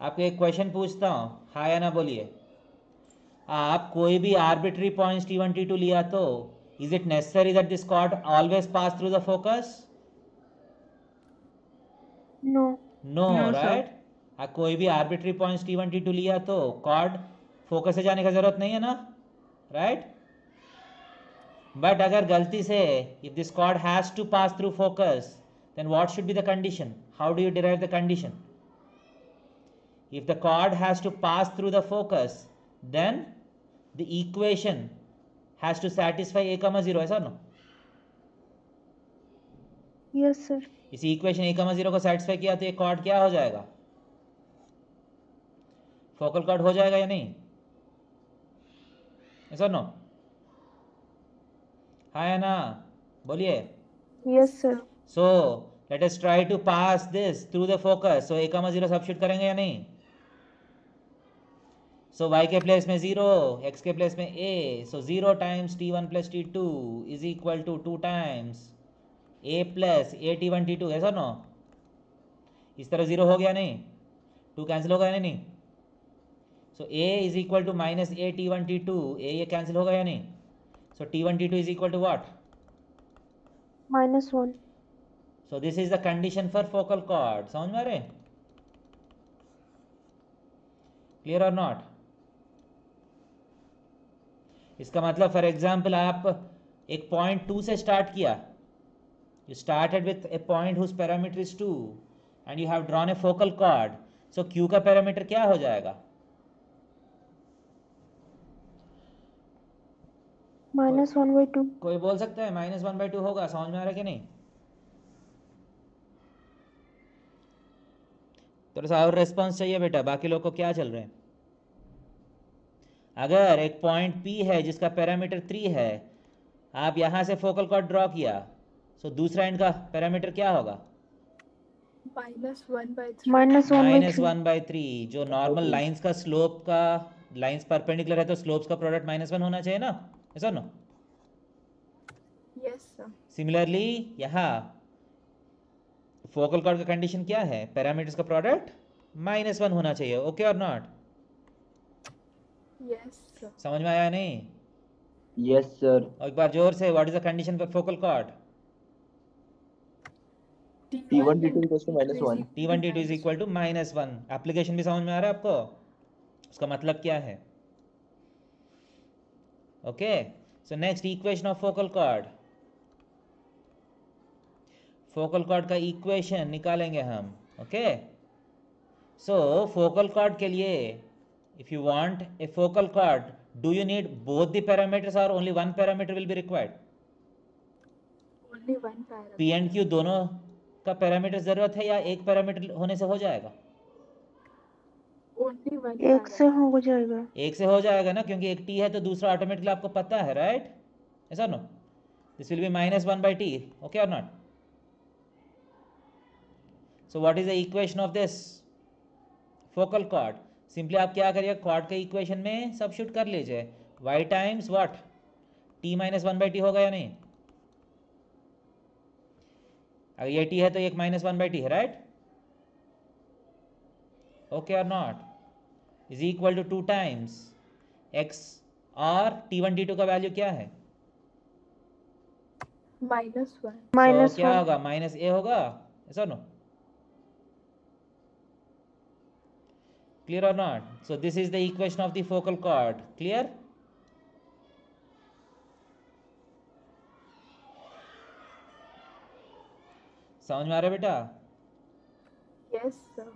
आपको एक क्वेश्चन पूछता हूँ, हाँ या ना बोलिए। आप कोई भी आर्बिट्री पॉइंट्स T1 T2 लिया तो is it necessary that this chord always pass through the focus? No. No, right? कोई भी आर्बिट्री पॉइंट्स T1 T2 लिया तो कॉर्ड फोकस से जाने का जरूरत नहीं है ना, राइट? बट अगर गलती से if this chord has to pass through focus, then what should be the condition? How do you derive the condition? If the chord has to pass through the focus, then the equation has to satisfy a comma 0, ऐसा ना? Yes, sir. इस इक्वेशन a comma 0 को satisfy किया तो ये chord क्या हो जाएगा? फोकल chord हो जाएगा या नहीं? ऐसा ना? हाँ या ना? बोलिए। Yes, sir. So let us try to pass this through the focus. So a comma 0 substitute करेंगे या नहीं? So y के प्लेस में 0, x के प्लेस में a. So 0 times T1 plus T2 is equal to 2 times a plus a T1 T2, ऐसा नो? इस तरह 0 हो गया नहीं? 2 कैंसिल हो गया या नहीं? So a is equal to minus a T1 T2. a ये कैंसिल होगा या नहीं? So T1 T2 is equal to what? -1. So this is the condition for focal chord. समझ में आ रहे? Clear or not? इसका मतलब फॉर एग्जाम्पल आप एक पॉइंट 2 से स्टार्ट किया, you started with a point whose parameter is 2 and you have drawn a focal chord. So Q का पैरामीटर क्या हो जाएगा? -1/2. कोई बोल सकता है -1/2 होगा? समझ में आ रहा है कि नहीं? थोड़ा सा और रेस्पॉन्स चाहिए बेटा, बाकी लोग को क्या चल रहे हैं? अगर एक पॉइंट P है जिसका पैरामीटर 3 है, आप यहां से फोकल कॉर्ड ड्रॉ किया, सो दूसरा एंड का पैरामीटर क्या होगा? -1/3. -1/3. जो नॉर्मल लाइंस का स्लोप का, लाइंस परपेंडिकुलर है तो स्लोप्स का प्रोडक्ट -1 होना चाहिए ना, ऐसा ना? Yes, sir. सिमिलरली यहाँ फोकल कॉर्ड का कंडीशन क्या है? पैरामीटर्स का प्रोडक्ट -1 होना चाहिए. ओके और नॉट? Yes, sir. समझ में आया नहीं? Yes, sir. और एक बार जोर से, what is the condition for focal chord? T1 T2 equals to -1. T1 T2 is equal to -1. Application भी समझ में आ रहा है आपको? उसका मतलब क्या है? Okay, so next equation of focal cord. Focal chord का इक्वेशन निकालेंगे हम. ओके, सो फोकल कॉर्ड के लिए if you want a focal chord, do you need both the parameters or only one parameter will be required? Only one parameter. P and Q दोनों का पैरामीटर जरूरत है या एक पैरामीटर होने से हो जाएगा? Only one एक से parameter. हो जाएगा. एक से हो जाएगा ना, क्योंकि एक T है तो दूसरा ऑटोमेटिकली आपको पता है, राइट? ऐसा नो? This will be -1/T. Okay और not? So what is the equation of this focal chord? Simply आप क्या करिए, कॉर्ड के इक्वेशन में सब्स्टिट्यूट कर लीजिए. y times what? t -1/t होगा या नहीं? अगर ये t है तो एक -1/t है, राइट? ओके और not? Is equal to 2 times x और T1 T2 का वैल्यू क्या है? -1. So, क्या -1. होगा? -a होगा, ऐसा no? Clear or not? So this is the equation of the focal chord. Clear? समझ में आ रहा है बेटा? Yes, sir.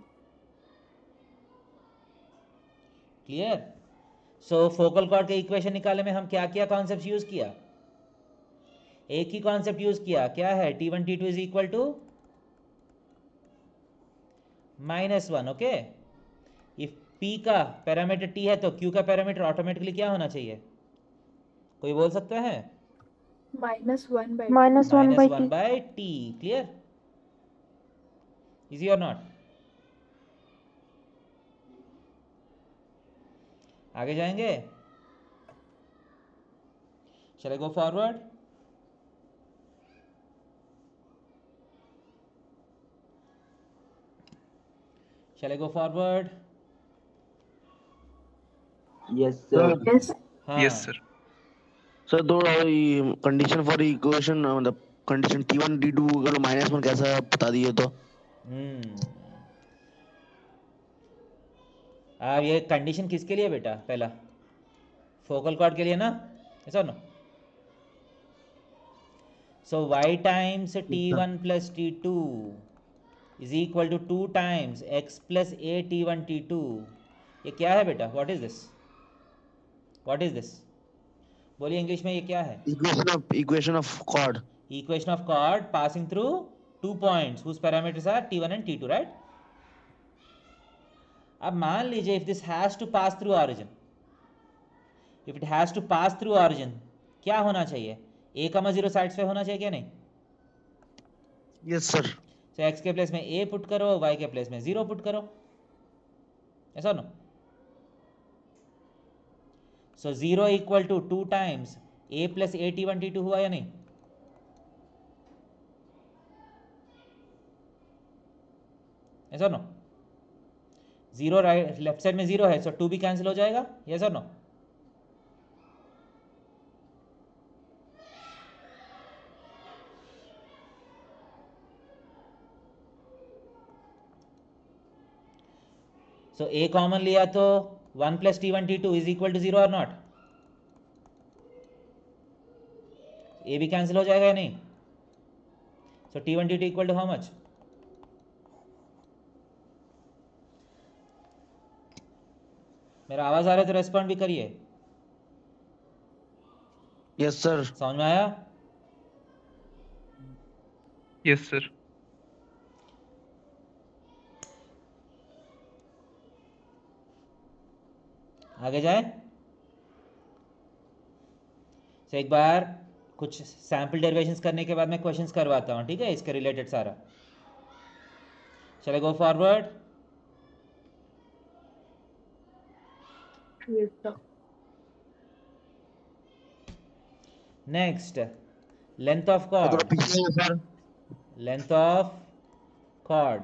क्लियर? सो फोकल कॉर्ड के इक्वेशन निकालने में हम क्या क्या कॉन्सेप्ट यूज किया? एक ही कॉन्सेप्ट यूज किया, क्या है? T1 T2 is equal to -1. Okay, if p का पैरामीटर t है तो q का पैरामीटर ऑटोमेटिकली क्या होना चाहिए? कोई बोल सकता है? -1 by -1 by -1 t. by t. Clear? Easy और नॉट? आगे जाएंगे? Shall I go forward? Shall I go forward? Yes, sir. Yes. हाँ. Yes, sir. सर दो कंडीशन फॉर इक्वेशन मतलब कंडीशन T1 T2 अगर -1 कैसा बता दिए तो अब ये कंडीशन किसके लिए बेटा? पहला फोकल कॉर्ड के लिए ना, ऐसा ना? So y times t1 plus t2 is equal to 2 times x plus a t1 t2. ये क्या है बेटा? What is this? What is this? बोलिए इंग्लिश में, ये क्या है? Equation of chord. Equation of chord passing through 2 points whose parameters are t1 and t2, right? अब मान लीजिए if this has to pass through origin, if it has to pass through origin, क्या होना चाहिए? a, 0 साइड्स पे होना चाहिए क्या नहीं? Yes sir. So x के प्लेस में a पुट करो, y के प्लेस में 0 पुट करो, ऐसा ना? So 0 equal to 2 times a plus a t1 t2 हुआ या नहीं? ऐसा नो? 0 राइट लेफ्ट साइड में 0 है, सो 2 भी कैंसिल हो जाएगा, यस और नो? सो a कॉमन लिया तो 1 plus t1 t2 is equal to 0 और नॉट? a भी कैंसिल हो जाएगा या नहीं? So t1 t2 equal to how much? मेरा आवाज आ रहा है तो रेस्पॉन्ड भी करिए. Yes sir. समझ में आया? Yes, sir. आगे जाए? तो एक बार कुछ सैम्पल डेरिवेशंस करने के बाद मैं क्वेश्चंस करवाता हूँ, ठीक है, इसके रिलेटेड सारा. चले go forward. Yes, sir. Next, length of थोड़ा कॉर्ड. पीछे जाइए sir. Length of chord.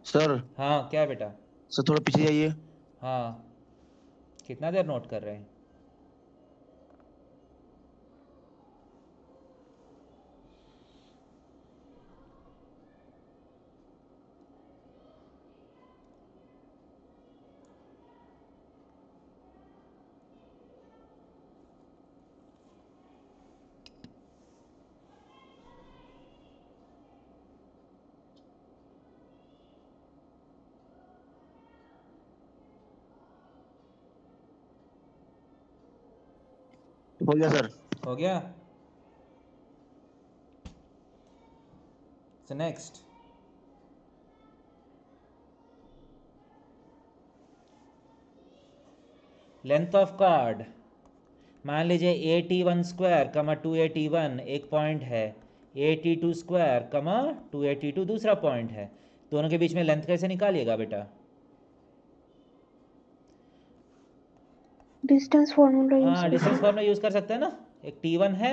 Sir हाँ क्या बेटा? सर थोड़ा पीछे जाइए. हाँ, कितना देर नोट कर रहे हैं? हो गया सर. हो गया? So next, length of chord. मान लीजिए ए टी वन स्क्वायर कमा 2a t1 एक पॉइंट है, a t2 स्क्वायर कमा 2a t2 दूसरा पॉइंट है. दोनों के बीच में लेंथ कैसे निकालिएगा बेटा? डिस्टेंस फॉर्मूला यूज हाँ, डिस्टेंस फॉर्मूला यूज कर सकते हैं ना. एक t1 है,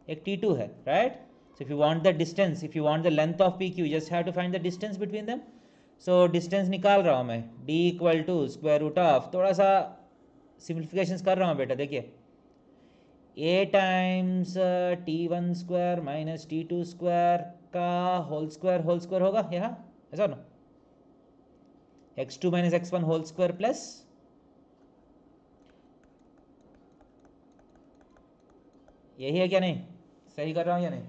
एक t2 है, right? So if you want the distance, if you want the length of pq, you just have to find the distance between them. So distance निकाल रहा हूँ मैं, d equal to square root of, थोड़ा सा सिम्प्लीफिकेशंस कर रहा हूँ बेटा. देखिए, a times t1 square minus t2 square का होल स्क्वायर होगा यहाँ, ऐसा ना? x2 minus x1 whole square plus यही है क्या नहीं? सही कर रहा हूँ या नहीं?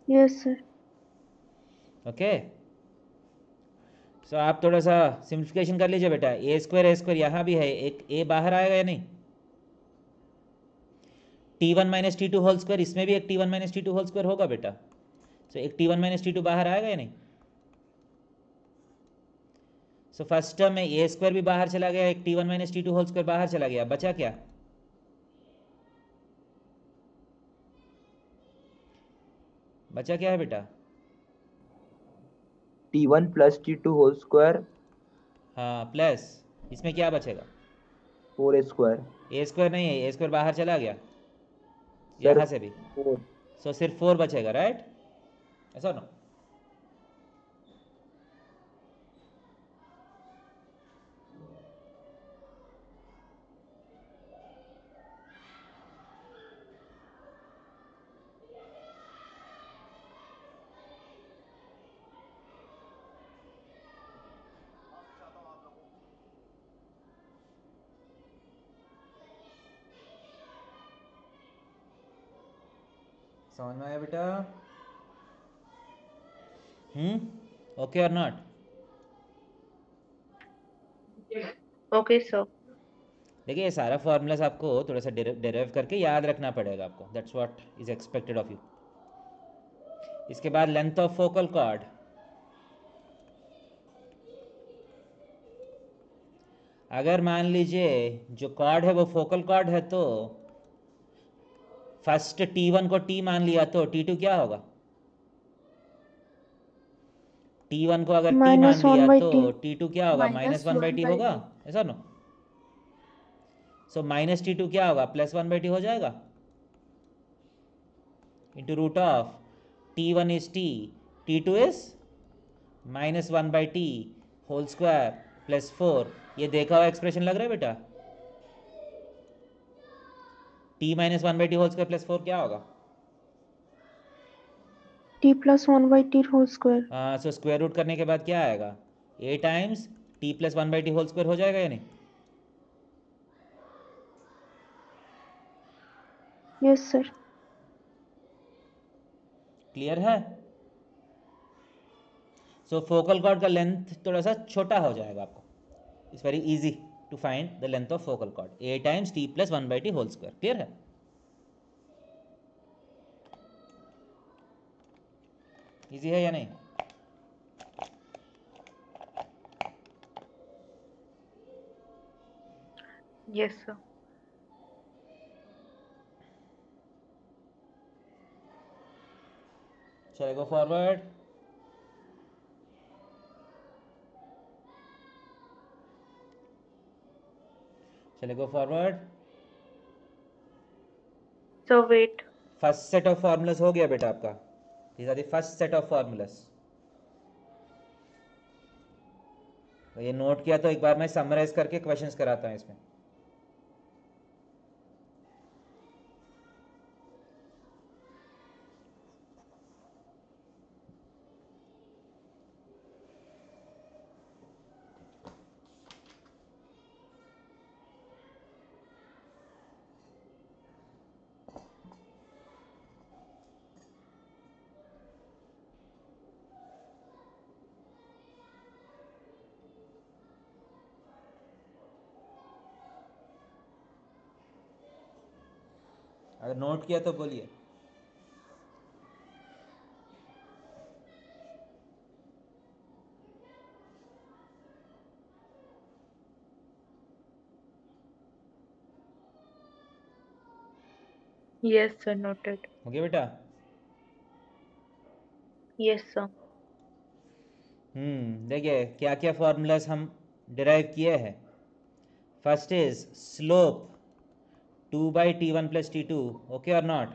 Yes sir. ओके, सो आप थोड़ा सा सिम्प्लिफिकेशन कर लीजिए बेटा. ए स्क्वायर यहाँ भी है, एक ए बाहर आएगा या नहीं? T1 minus T2 whole square, इसमें भी एक T1 minus T2 whole square होगा बेटा. सो एक T1 माइनस T2 बाहर आएगा या नहीं? सो फर्स्ट टर्म में ए स्क्वायर भी बाहर चला गया, एक T1 minus T2 whole square बाहर चला गया, बचा क्या? बचा क्या है बेटा? T1 plus T2 whole square हाँ प्लस इसमें क्या बचेगा? 4a square. ए स्क्वायर नहीं है, ए स्क्वायर बाहर चला गया Sir, यहाँ से भी, 4. सो सिर्फ 4 बचेगा, राइट? ऐसा ना? समझ में आया बेटा? ओके और नॉट? Okay, sir. देखिए ये सारा फॉर्मूलाज आपको थोड़ा सा डेराइव करके याद रखना पड़ेगा आपको. That's what is expected of you. इसके बाद लेंथ ऑफ फोकल कॉर्ड. अगर मान लीजिए जो कॉर्ड है वो फोकल कॉर्ड है तो फर्स्ट T1 को T मान लिया तो T2 क्या होगा? T1 को अगर T मान Minus 1 लिया by तो T. T2 क्या होगा? Minus -1 by 1 T by होगा, T. ऐसा ना? सो माइनस T2 क्या होगा? +1 by T हो जाएगा into root of T1 is T, T2 is -1 by T whole square plus 4. ये देखा हुआ एक्सप्रेशन लग रहा है बेटा? T -1 by T whole square plus 4 क्या होगा? T plus 1 by T whole square. So square root करने के बाद क्या आएगा? A times T plus 1 by T whole square हो जाएगा या नहीं? Yes, sir. क्लियर है? सो फोकल कॉर्ड का लेंथ थोड़ा सा छोटा हो जाएगा आपको. It's very easy to find the length of focal chord. A times T plus 1 by T whole square. Clear है? इजी है या नहीं? Yes, sir. Shall I go forward? Shall I go forward? So wait. First set of formulas हो गया बेटा आपका. These are the first set of formulas. तो ये नोट किया तो एक बार मैं समराइज करके क्वेश्चंस कराता हूँ इसमें. अगर नोट किया तो बोलिए. Yes, sir. Noted. हो गया बेटा? Yes, sir. देखिए क्या क्या फॉर्मूलाज हम डिराइव किए हैं. First is slope 2 by T1 plus T2. Okay और not?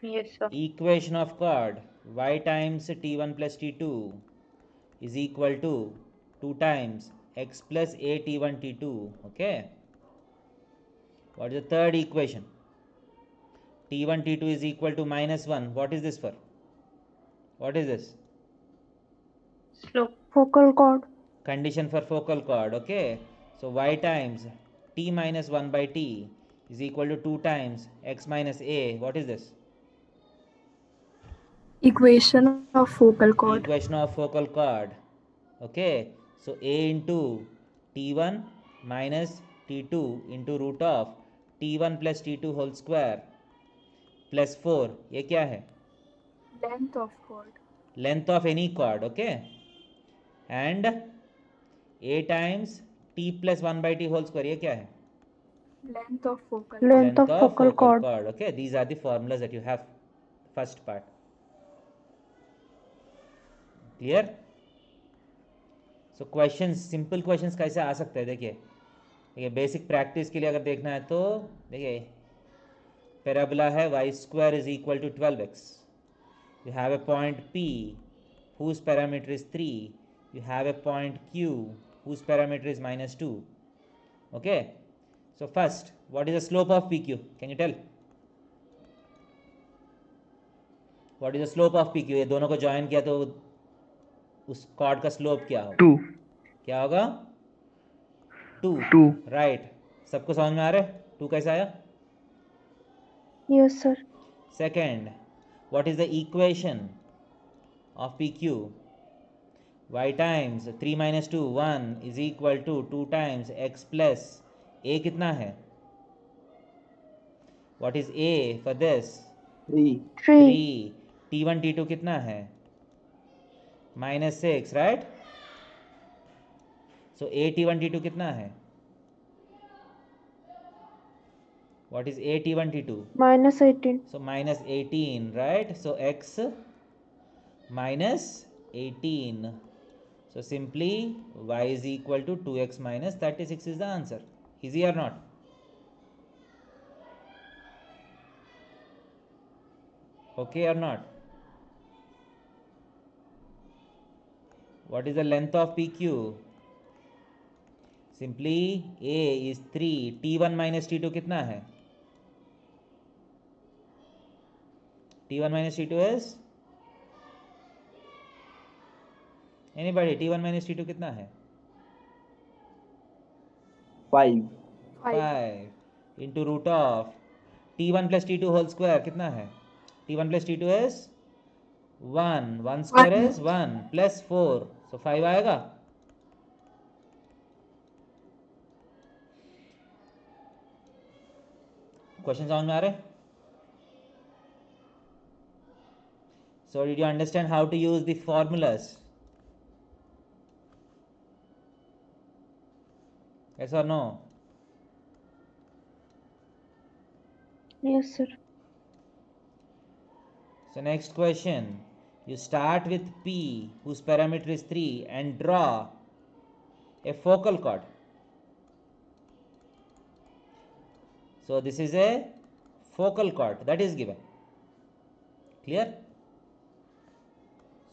Yes, sir. Equation of chord y times T1 plus T2 is equal to 2 times x plus a T1 T2. Okay. What is the third equation? T1 T2 is equal to -1. What is this for? What is this? Slope. Focal chord. Condition for focal chord. Okay. So y times T minus 1 by T is equal to 2 times x minus a. What is this? Equation of focal chord. Equation of focal chord. Okay. So a into T1 minus T2 into root of T1 plus T2 whole square plus 4, ये क्या है? Length of chord. Length of any chord, okay? And A times T plus 1 by T whole square, ये क्या है? Length of focal. Length of focal chord. Okay, these are the formulas that you have. First part. Clear? So questions, simple questions कैसे आ सकते हैं? देखिए बेसिक प्रैक्टिस के लिए अगर देखना है तो देखिए पैराबोला है y square is equal to 12x. You have a point P whose parameter is 3. You have a point Q whose parameter is -2. Okay. So first, what is the slope of PQ? Can you tell? What is the slope of PQ? ये दोनों को ज्वाइन किया तो उस कॉर्ड का स्लोप क्या होगा? 2. क्या होगा? 2. 2. राइट. सबको समझ में आ रहा है? 2 कैसे आया? Yes, sir. Second, what is the equation of PQ? Y times 3 minus 2, 1 is equal to 2 times x plus A कितना है? What is A for this? 3. 3. T1 T2 कितना है? -6, right? So A T1 T2 कितना है? What is A T1 T2? -18. So -18, right? So x -18. So simply y is equal to 2x minus 36 is the answer. Easy or not? Okay or not? What is the length of PQ? Simply A is 3. T1 minus T2 कितना है? T1 minus T2 is? Anybody? T1 minus T2 कितना है? 5. 5 into root of T1 plus T2 whole square कितना है? T1 plus T2 is 1. 1 square is 1 plus 4. So 5 आएगा. Question समझ में आ रहे? So did you understand how to use the formulas? Yes or no? Yes, sir. So next question. You start with P whose parameter is 3 and draw a focal chord. So this is a focal chord that is given. Clear?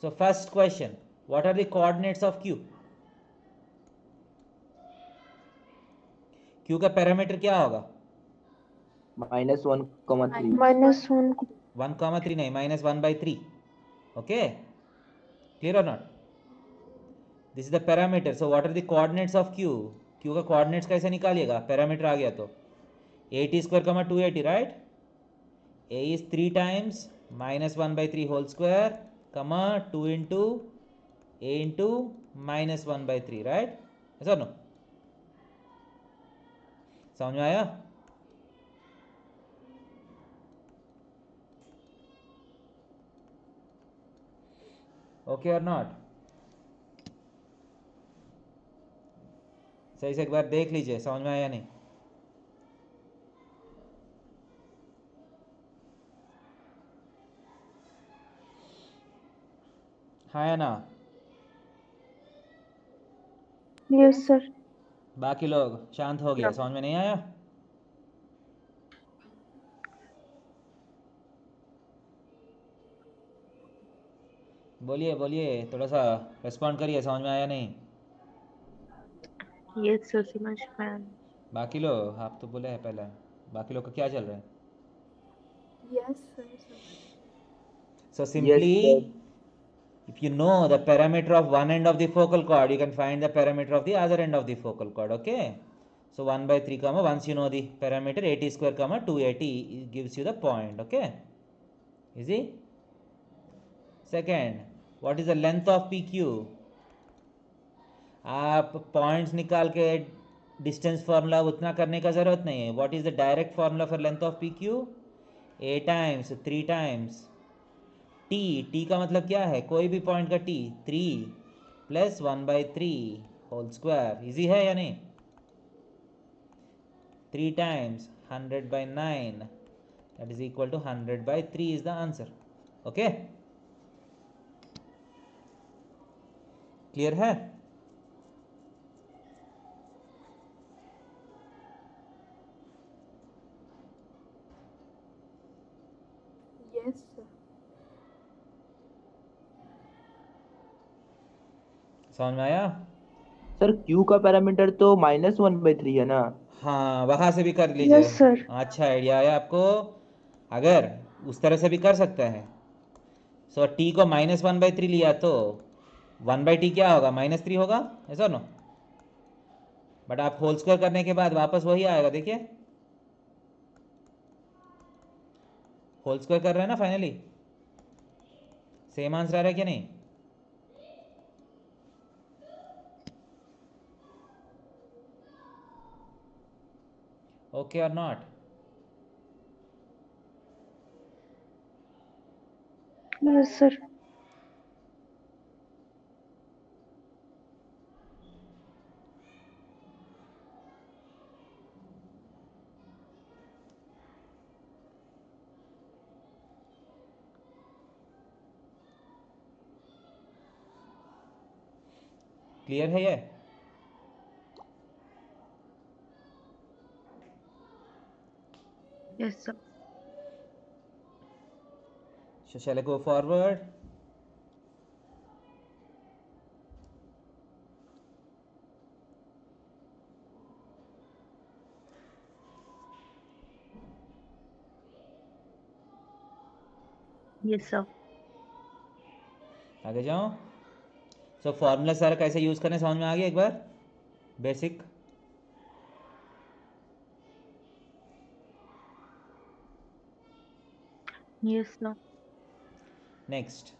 So first question, what are the coordinates of Q? Q का पैरामीटर क्या होगा? -1, 3. -1. 1, 3 नहीं, -1/3. Okay? Clear or not? This is the parameter. So what are the coordinates of Q? Q का coordinates कैसे निकालिएगा? पैरामीटर आ गया तो 80 square, 280, right? A is 3 times -1/3 whole square, 2 into A into -1/3, right? Yes or no? समझ में आया? Okay or not? सही से एक बार देख लीजिए, समझ में आया नहीं? हाँ या ना? Yes, sir. बाकी लोग शांत हो गया, समझ में नहीं आया? बोलिए बोलिए, थोड़ा सा रिस्पॉन्ड करिए, समझ में आया नहीं? Yes, sir, समझ में आया. बाकी लोग, आप तो बोले हैं पहले, बाकी लोग का क्या चल रहा है? Yes, sir. So simply, Yes, sir. if you know the parameter of one end of the focal chord, you can find the parameter of the other end of the focal chord. Okay. So 1/3, once you know the parameter 80 square, 280, it gives you the point. Okay. Easy. Second, what is the length of PQ? आप पॉइंट्स निकाल के डिस्टेंस फार्मूला उतना करने का ज़रूरत नहीं है. What is the direct formula for length of P Q? A times 3 times T. T का मतलब क्या है? कोई भी पॉइंट का T. 3 plus 1/3 whole square. Easy है या नहीं? 3 times 100/9, that is equal to 100/3 is the answer. Okay, clear है? Yes, sir. समझ में आया? सर क्यू का पैरामीटर तो -1/3 है ना? हाँ, वहाँ से भी कर लीजिए. Yes sir. अच्छा आइडिया है आपको. अगर उस तरह से भी कर सकते हैं. सो टी को -1/3 लिया तो 1/t क्या होगा? -3 होगा, ऐसा नो. बट आप होल स्क्वायर करने के बाद वापस वही आएगा. देखिए, होल स्क्वायर कर रहे हैं ना फाइनली. सेम आंसर आ रहा है क्या नहीं? ओके और नॉट? Yes sir. क्लियर है ये? Yes, sir. So shall I go forward? Yes, sir. आगे जाओ. सो फॉर्मूला सारा कैसे यूज़ करने समझ में आ गया एक बार? Basic. Yes, sir. Next.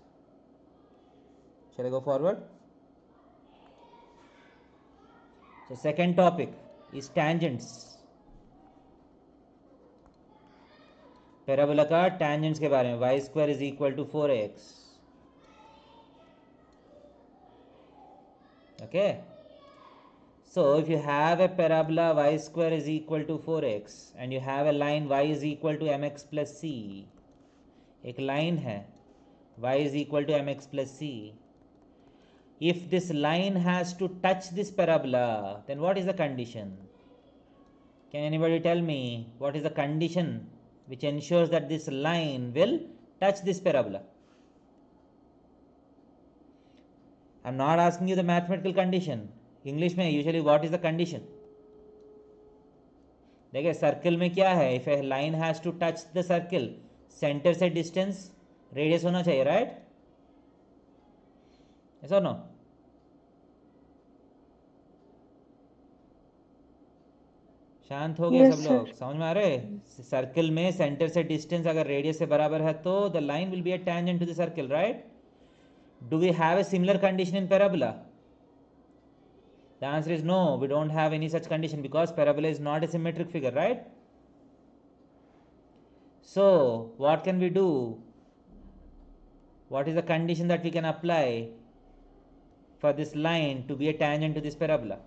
Shall I go forward? So second topic is tangents. Parabola का tangents के बारे में. y square is equal to 4x. Okay. So if you have a parabola y square is equal to 4x and you have a line y is equal to mx plus c. एक लाइन है y is equal to mx plus c. If this line has to touch this parabola, then what is the condition? Can anybody tell me what is the condition which ensures that this line will touch this parabola? I'm not asking you the mathematical condition. English में usually what is the condition? देखिए सर्कल में क्या है? If a line has to touch the circle, center से distance radius होना चाहिए, right? Yes or no? शांत हो गए Yes, सब sir. लोग? समझ में आ रहे? सर्कल में सेंटर से डिस्टेंस अगर रेडियस से बराबर है तो the line will be a tangent to the circle, right? Do we have a similar condition in parabola? The answer is no, we don't have any such condition because parabola is not a symmetric figure, right? So what can we do? What is the condition that we can apply for this line to be a tangent to this parabola?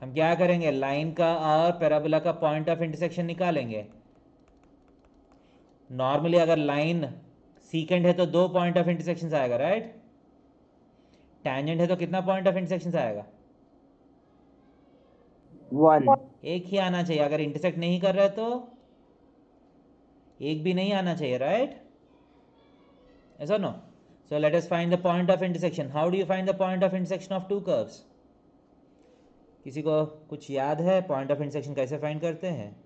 हम क्या करेंगे? लाइन का और पैराबोला का पॉइंट ऑफ इंटरसेक्शन निकालेंगे. नॉर्मली अगर लाइन सीकेंट है तो 2 पॉइंट ऑफ इंटरसेक्शन आएगा, राइट? टैंजेंट है तो कितना पॉइंट ऑफ इंटरसेक्शन आएगा? 1. एक ही आना चाहिए. अगर इंटरसेक्ट नहीं कर रहा है तो एक भी नहीं आना चाहिए, राइट? ऐसा no. So let us find the point of intersection. How do you find the point of intersection of two curves? किसी को कुछ याद है पॉइंट ऑफ इंटरसेक्शन कैसे फाइंड करते हैं?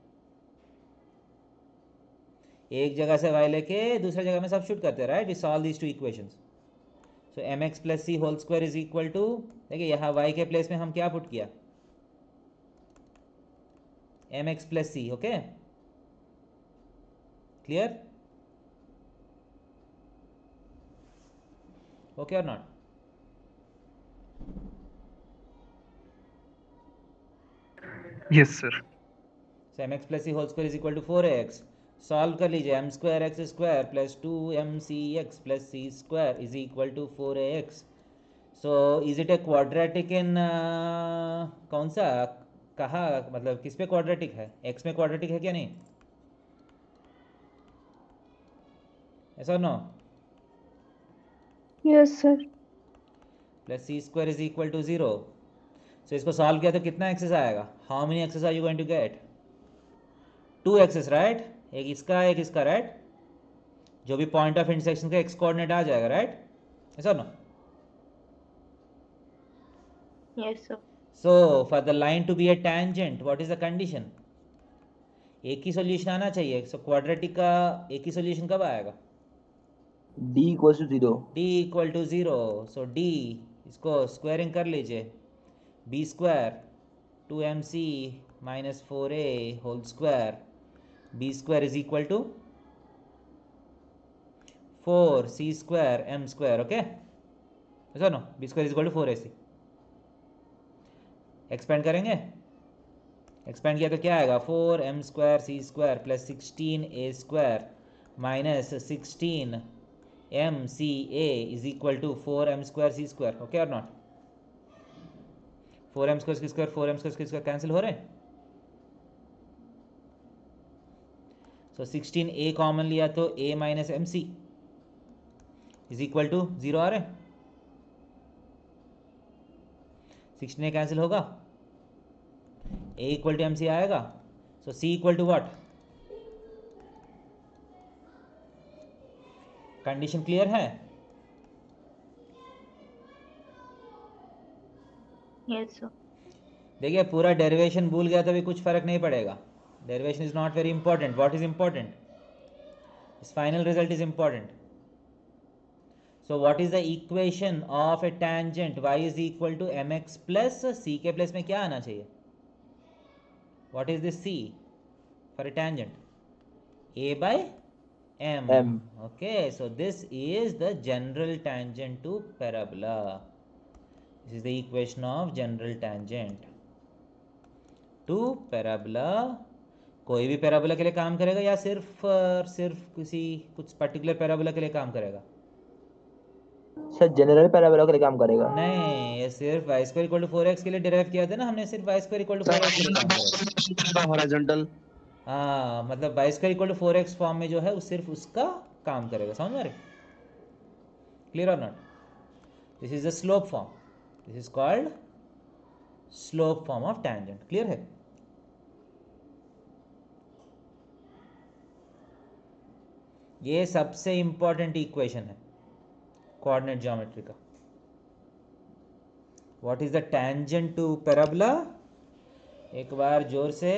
एक जगह से y लेके दूसरे जगह में सब्स्टिट्यूट करते हैं, right? We solve these two equations. So mx plus C whole square is equal to, देखिए यहाँ y के प्लेस में हम क्या पुट किया? mx plus c. Okay, clear? Okay और not? Yes, sir. So mx plus c whole square is equal to 4x. Solve कर लीजिए m square X square plus 2mc x plus c square is equal to 4ax. So is it a quadratic in कौन सा कहाँ मतलब किस पे क्वाड्रेटिक है? x में क्वाड्रेटिक है क्या नहीं? ऐसा no? Yes, sir. Plus C square is equal to 0. So इसको सॉल्व किया तो कितना एक्सेस आएगा? How many x's are you going to get? 2 x's right. एक इसका राइट. जो भी पॉइंट ऑफ इंटरसेक्शन का एक्स कोऑर्डिनेट आ जाएगा राइट. ऐसा no? Yes, sir. So for the line to be a tangent, what is the condition? एक ही सॉल्यूशन आना चाहिए. सो क्वाड्रेटिक का एक ही सॉल्यूशन कब आएगा? D equals to 0. d equal to 0. So d इसको स्क्वायरिंग कर लीजिए. b square 2mc minus 4a whole square b square is equal to 4c square m square. Okay ऐसा नो? b square is equal to 4ac. Expand करेंगे. एक्सपेंड किया तो क्या आएगा? 4m square c square plus 16a square minus 16mca is equal to 4m square c square. Okay और नॉट? 4m square c square 4m square c square cancel हो रहे हैं. सो 16a कॉमन लिया तो a minus m c is equal to 0 आ रहे हैं. 16a कैंसिल होगा. a equal to m c आएगा. So c equal to what? Condition clear है? Yes, sir. देखिए पूरा डेरिवेशन भूल गया तो भी कुछ फर्क नहीं पड़ेगा. Derivation is not very important. What is important? This final result is important. So what is the equation of a tangent y is equal to mx plus c के प्लेस में क्या आना चाहिए? What is this c for a tangent? a by m. M. Okay, so this is the general tangent to parabola. This is the equation of general tangent to parabola. कोई भी पैराबोला के लिए काम करेगा या सिर्फ किसी कुछ पर्टिकुलर पैराबोला के लिए काम करेगा? सर जनरल पैराबोला के लिए काम करेगा. नहीं, ये सिर्फ y square equal to 4x के लिए डिराइव किया था ना हमने. सिर्फ y square equal to 4x के लिए काम करेगा. हॉरिजॉन्टल. हाँ मतलब y square equal to 4x form में जो है वो सिर्फ उसका काम करेगा. समझ में आ रही? क्लियर और not? This is the slope form. This is called slope form of tangent. Clear है? ये सबसे इंपॉर्टेंट इक्वेशन है कोऑर्डिनेट ज्योमेट्री का. What is the tangent to parabola? एक बार जोर से.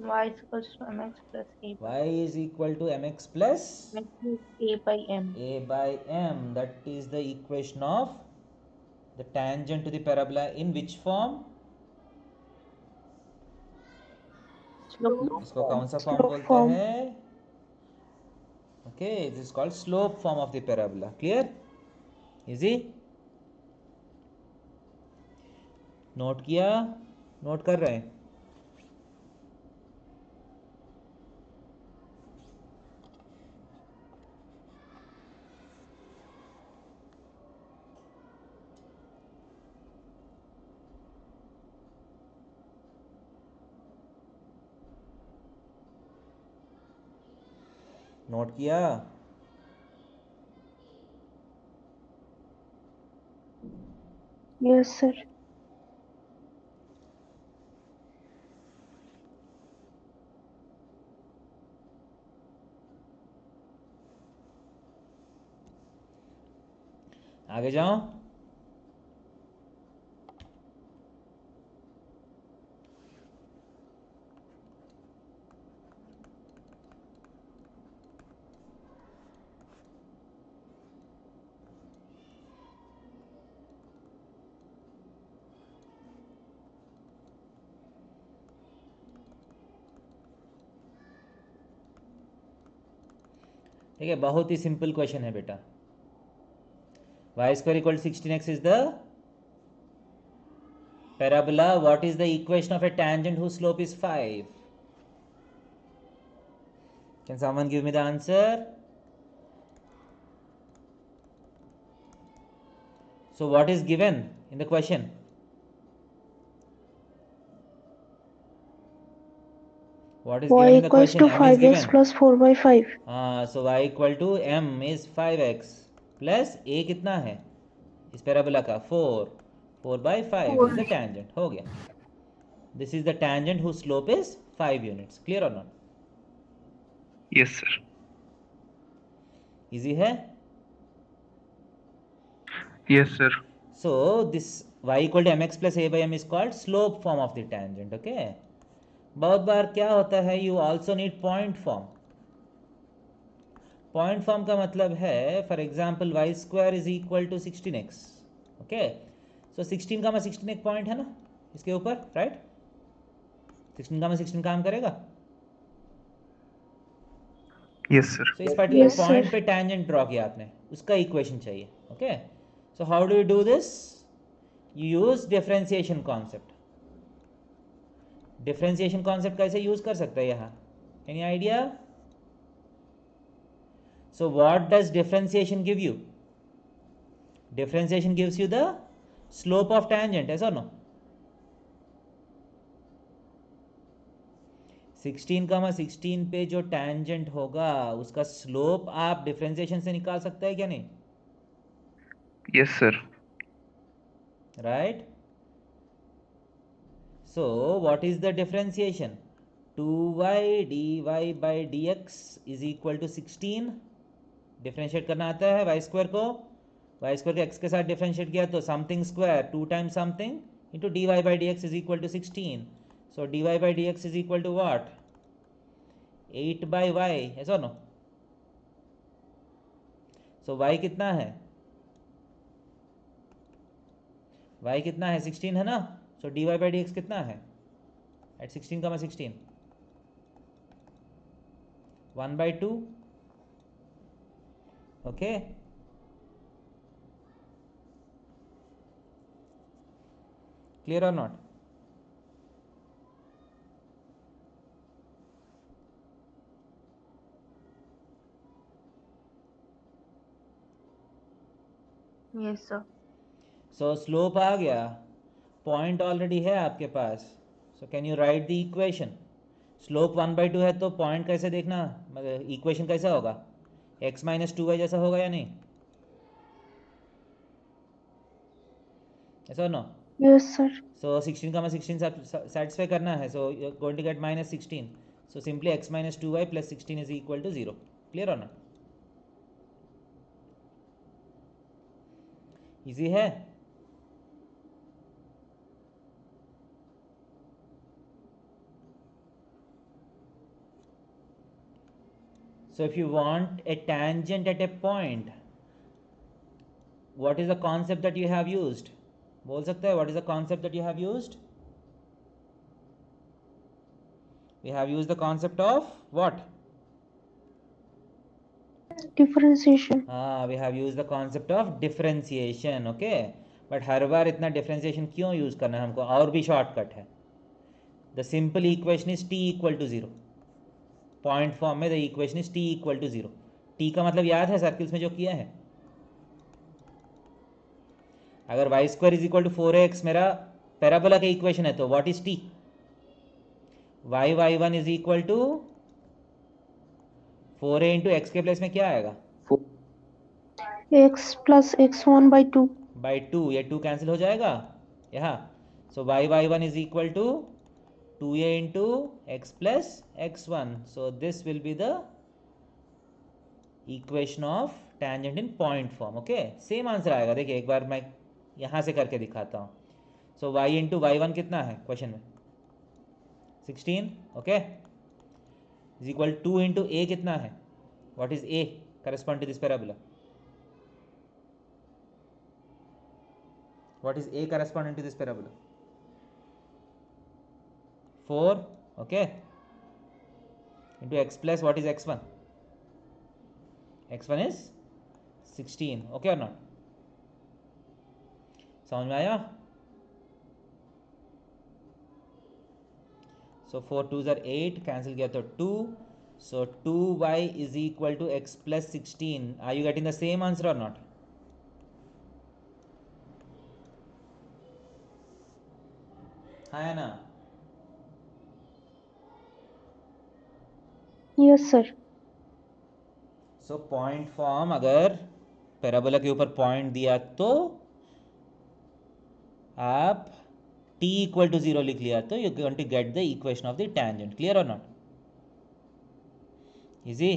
Y is equals to mx plus a by y is equal to mx plus mx is a by m. a by m. That is the equation of the tangent to the parabola in which form? Slope. इसको कौन सा फॉर्म Slope बोलते form. हैं? Okay, this is called slope form of the parabola. Clear? Easy? Note किया? नोट कर रहे हैं? नोट किया? Yes, sir. आगे जाओ. ठीक है, बहुत ही सिंपल क्वेश्चन है बेटा. y square equal to 16x is the parabola. What is the equation of a tangent whose slope is 5? Can someone give me the answer? So what is given in the question? What is Y given in the equals question? to M is 5x given. plus 4 by 5. So y equal to m is 5x plus a कितना है इस पैराबोला का 4 by 5 is the tangent. हो गया. This is the tangent whose slope is 5 units. Clear or not? Yes, sir. Easy है. Yes, sir. So this y equal to mx plus a by m is called slope form of the tangent. Okay. बहुत बार क्या होता है, you also need point form. Point form का मतलब है, for example y square is equal to 16x. Okay. So 16 का 16 एक पॉइंट है ना इसके ऊपर, राइट? 16 का 16 काम करेगा. Yes, sir. So इस पर्टिकुलर Yes, sir. पॉइंट पे टेंजेंट ड्रॉ किया आपने, उसका इक्वेशन चाहिए. Okay. So how do you do this? You use differentiation concept. Differentiation concept कैसे यूज कर सकते हैं यहाँ? Any idea? So what does differentiation give you? Differentiation gives you the slope of tangent, yes or no? 16, पे जो tangent होगा उसका slope आप differentiation से निकाल सकते हैं क्या नहीं? Yes, sir. Right? So what is the differentiation? 2y dy by dx is equal to 16. Differentiate करना आता है वाई स्क्वायर को. वाई स्क्वायर को एक्स के साथ डिफरेंशिएट किया तो something square 2 times something into d y by d x is equal to 16. So d y by d x is equal to what? 8 by y, ऐसा नो? सो वाई कितना है? वाई कितना है? 16 है ना. So d y by d x कितना है एट 16 का 16? 1/2. Okay. Clear or not? Yes, sir. So slope आ गया, पॉइंट ऑलरेडी है आपके पास. So can you write the equation? Slope 1/2 है तो पॉइंट कैसे देखना, मतलब इक्वेशन कैसा होगा? x माइनस 2y जैसा होगा या नहीं? ऐसा नो? Yes, sir. सो 16 का 16 सेटिस्फाई करना है. So you going to get -16. So simply x minus 2y plus 16 is equal to 0. Clear और नॉट? इजी है. So if you want a tangent at a point, what is the concept that you have used? बोल सकते हैं, what is the concept that you have used? We have used the concept of what? Differentiation. We have used the concept of differentiation. Okay. But हर बार इतना differentiation क्यों use करना है हमको? और भी shortcut है. The simple equation is t equal to 0. Point form में the equation is t equal to 0. t का मतलब याद है सर्किल्स में जो किया है? अगर y square is equal to 4x मेरा पैराबोला का इक्वेशन है तो what is t? y1 is equal to 4a into x के प्लेस में क्या आएगा? X plus x1 by 2. By 2. ये 2 कैंसिल हो जाएगा यहाँ. So y1 is equal to 2a into x plus x1. So this will be the equation of tangent in point form. Okay. Same answer आएगा. देखिए एक बार मैं यहाँ से करके दिखाता हूँ. So y into y1 कितना है क्वेश्चन में? 16. Okay. Is equal 2 into a कितना है? What is a correspond to this parabola? What is a corresponding to this parabola? 4. Okay. Into x plus what is x1? x1 is 16. Okay or not? समझ में आया? सो 4 2s are 8, कैंसिल किया तो 2, so 2y is equal to x plus 16. Are you getting the same answer और नॉट? हाँ या ना? Yes, sir. So point form, अगर पैराबोला के ऊपर पॉइंट दिया तो आप t इक्वल टू 0 लिख लिया तो you going to get the equation of the tangent. Clear और नॉट? इजी.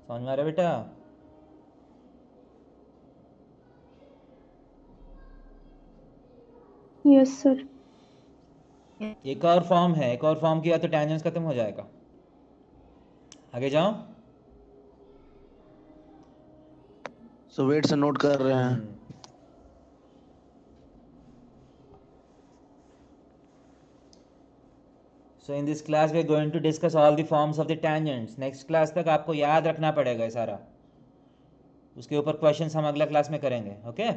समझ में आ रहा है बेटा? Yes, sir. एक और फॉर्म है, एक और फॉर्म किया तो टेंजेंट्स खत्म हो जाएगा. आगे जाओ. सो वेट से नोट कर रहे हैं. So in this class we are going to discuss all the forms of the tangents. Next class तक आपको याद रखना पड़ेगा ये सारा. उसके ऊपर क्वेश्चंस हम अगला क्लास में करेंगे. ओके?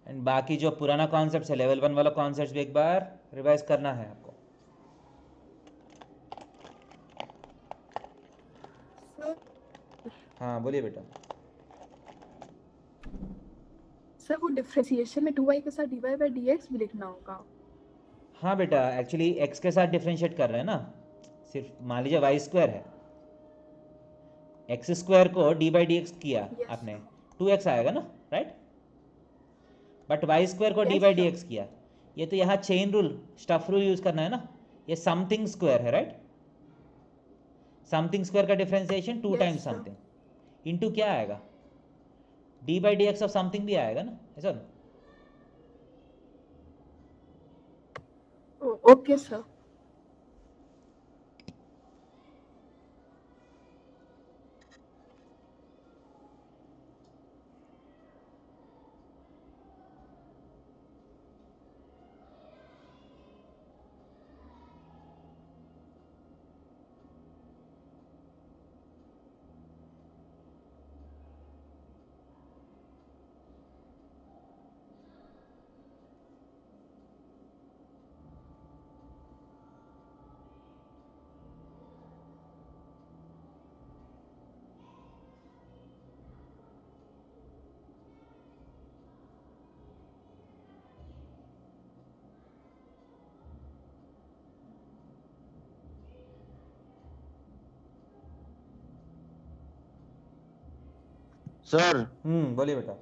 एंड बाकी जो पुराना कॉन्सेप्ट है, लेवल 1 वाला कॉन्सेप्ट भी एक बार रिवाइज करना है आपको. सर हाँ बोलिए बेटा. सर वो डिफरेंशिएशन में 2y के साथ dy by dx भी लिखना होगा. हाँ बेटा, एक्चुअली x के साथ डिफ्रेंशिएट कर रहे हैं ना. सिर्फ मान लीजिए वाई स्क्वायर है, एक्स स्क्वायर को डी बाई डी एक्स किया Yes. आपने, 2x आएगा ना, राइट? बट वाई स्क्वायर को D Yes, by sir. D x किया. ये तो यहाँ chain rule, stuff rule use करना है ना. ये समथिंग स्क्वायर है, राइट? समथिंग स्क्वायर का differentiation 2 Yes, times sir. Something into क्या आएगा? D by d x of something भी आएगा ना, ऐसा ना? Oh, okay, sir. सर बोलिए बेटा.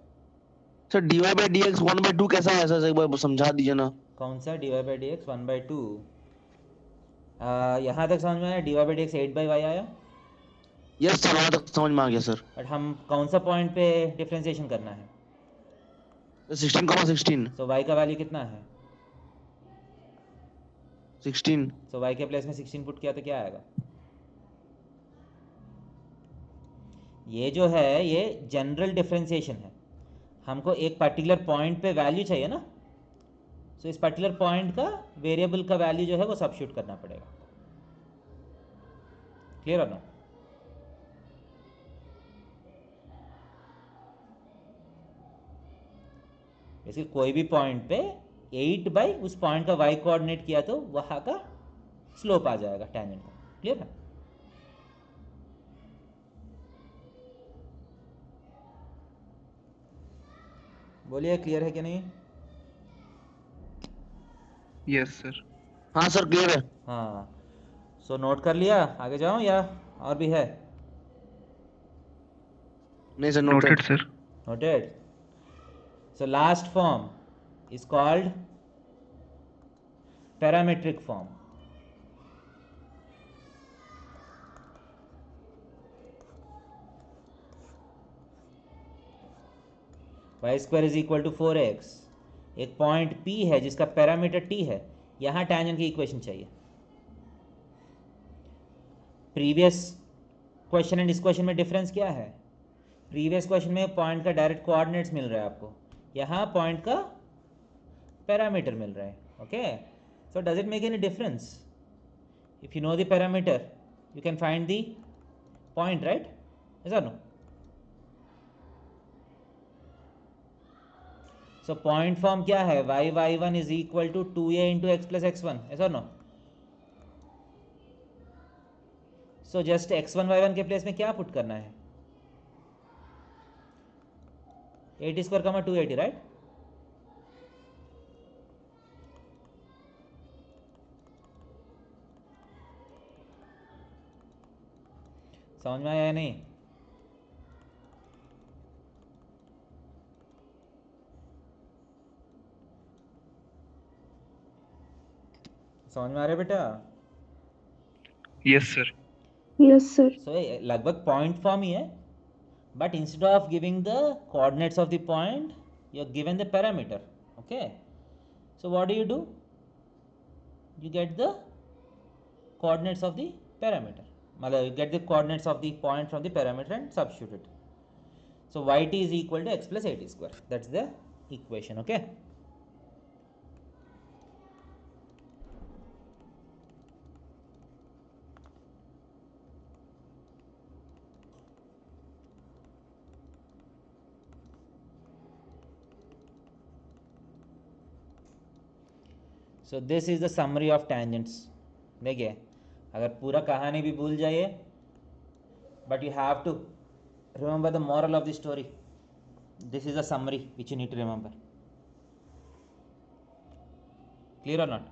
सर dy by dx 1/2 कैसा है सर, एक बार समझा दीजिए ना. कौन सा d y by d x 1/2? यहाँ तक समझ में आया? D y by d x 8/y आया. यस सर, वहां तक समझ में आ गया सर. बट हम कौन सा पॉइंट पे डिफ्रेंशिएशन करना है? 16,16 सो y का वैल्यू कितना है? 16. सो y के प्लेस में 16 पुट किया तो क्या आएगा? ये जो है ये जनरल डिफरेंशिएशन है. हमको एक पर्टिकुलर पॉइंट पे वैल्यू चाहिए ना. सो इस पर्टिकुलर पॉइंट का वेरिएबल का वैल्यू जो है वो सब्स्टिट्यूट करना पड़ेगा. क्लियर और नॉट? जैसे कोई भी पॉइंट पे 8 बाई उस पॉइंट का y कोऑर्डिनेट किया तो वहां का स्लोप आ जाएगा टेंजेंट का. क्लियर है? बोलिए क्लियर है कि नहीं? Yes sir. हाँ सर क्लियर है. हाँ. सो नोट कर लिया? आगे जाऊं या और भी है? नहीं sir, noted noted. Sir. Noted. So last form is called parametric form. Y square is equal to 4x. एक पॉइंट P है जिसका पैरामीटर T है. यहाँ टेंजेंट की इक्वेशन चाहिए. प्रीवियस क्वेश्चन एंड इस क्वेश्चन में डिफरेंस क्या है? प्रीवियस क्वेश्चन में पॉइंट का डायरेक्ट कोऑर्डिनेट्स मिल रहा है आपको, यहाँ पॉइंट का पैरामीटर मिल रहा है. Okay, so does it make any difference? If you know the parameter you can find the point, right? Yes or no? So point form क्या है? y1 is equal to 2a into x plus x1. Yes or no? So just x1 y1 के प्लेस में क्या पुट करना है? 80 square comma 280, right? समझ में आया या नहीं? समझ में आ रहा है बेटा? Yes, sir. Yes, sir. So लगभग पॉइंट फॉर्म ही है, but instead of giving the coordinates of the point, you are given the parameter. Okay, so what do? You get the coordinates of the parameter. मतलब you get the coordinates of the point from the parameter and substitute it. So yt is equal to x plus 80 square. That's the equation. Okay. So this is the summary of tangents. देखिए, अगर पूरा कहानी भी भूल जाइए, but you have to remember the moral of the story. This is a summary which you need to remember. Clear or not?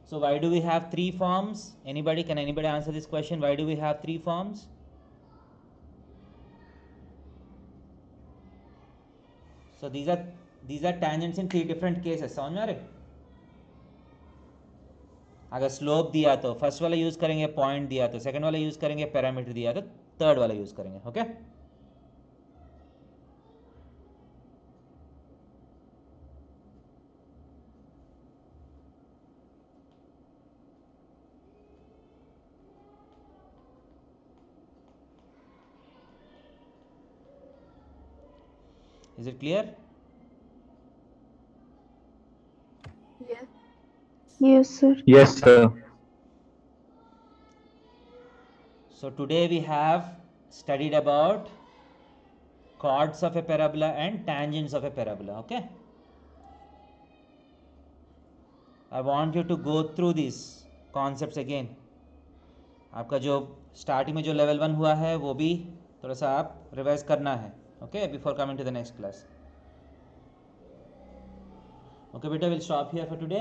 So why do we have three forms? Anybody? Can anybody answer this question? Why do we have three forms? So these are tangents in three different cases. समझ में आ रहे? अगर स्लोप दिया तो फर्स्ट वाला यूज करेंगे, पॉइंट दिया तो सेकंड वाला यूज करेंगे, पैरामीटर दिया तो थर्ड वाला यूज करेंगे. Okay, is it clear? Yes. Yes, sir. Yes, sir. So today we have studied about chords of a parabola and tangents of a parabola. Okay, I want you to go through these concepts again. आपका जो स्टार्टिंग में जो लेवल 1 हुआ है वो भी थोड़ा सा आप रिवाइज करना है. Okay, before coming to the next class. Okay beta, we'll stop here for today.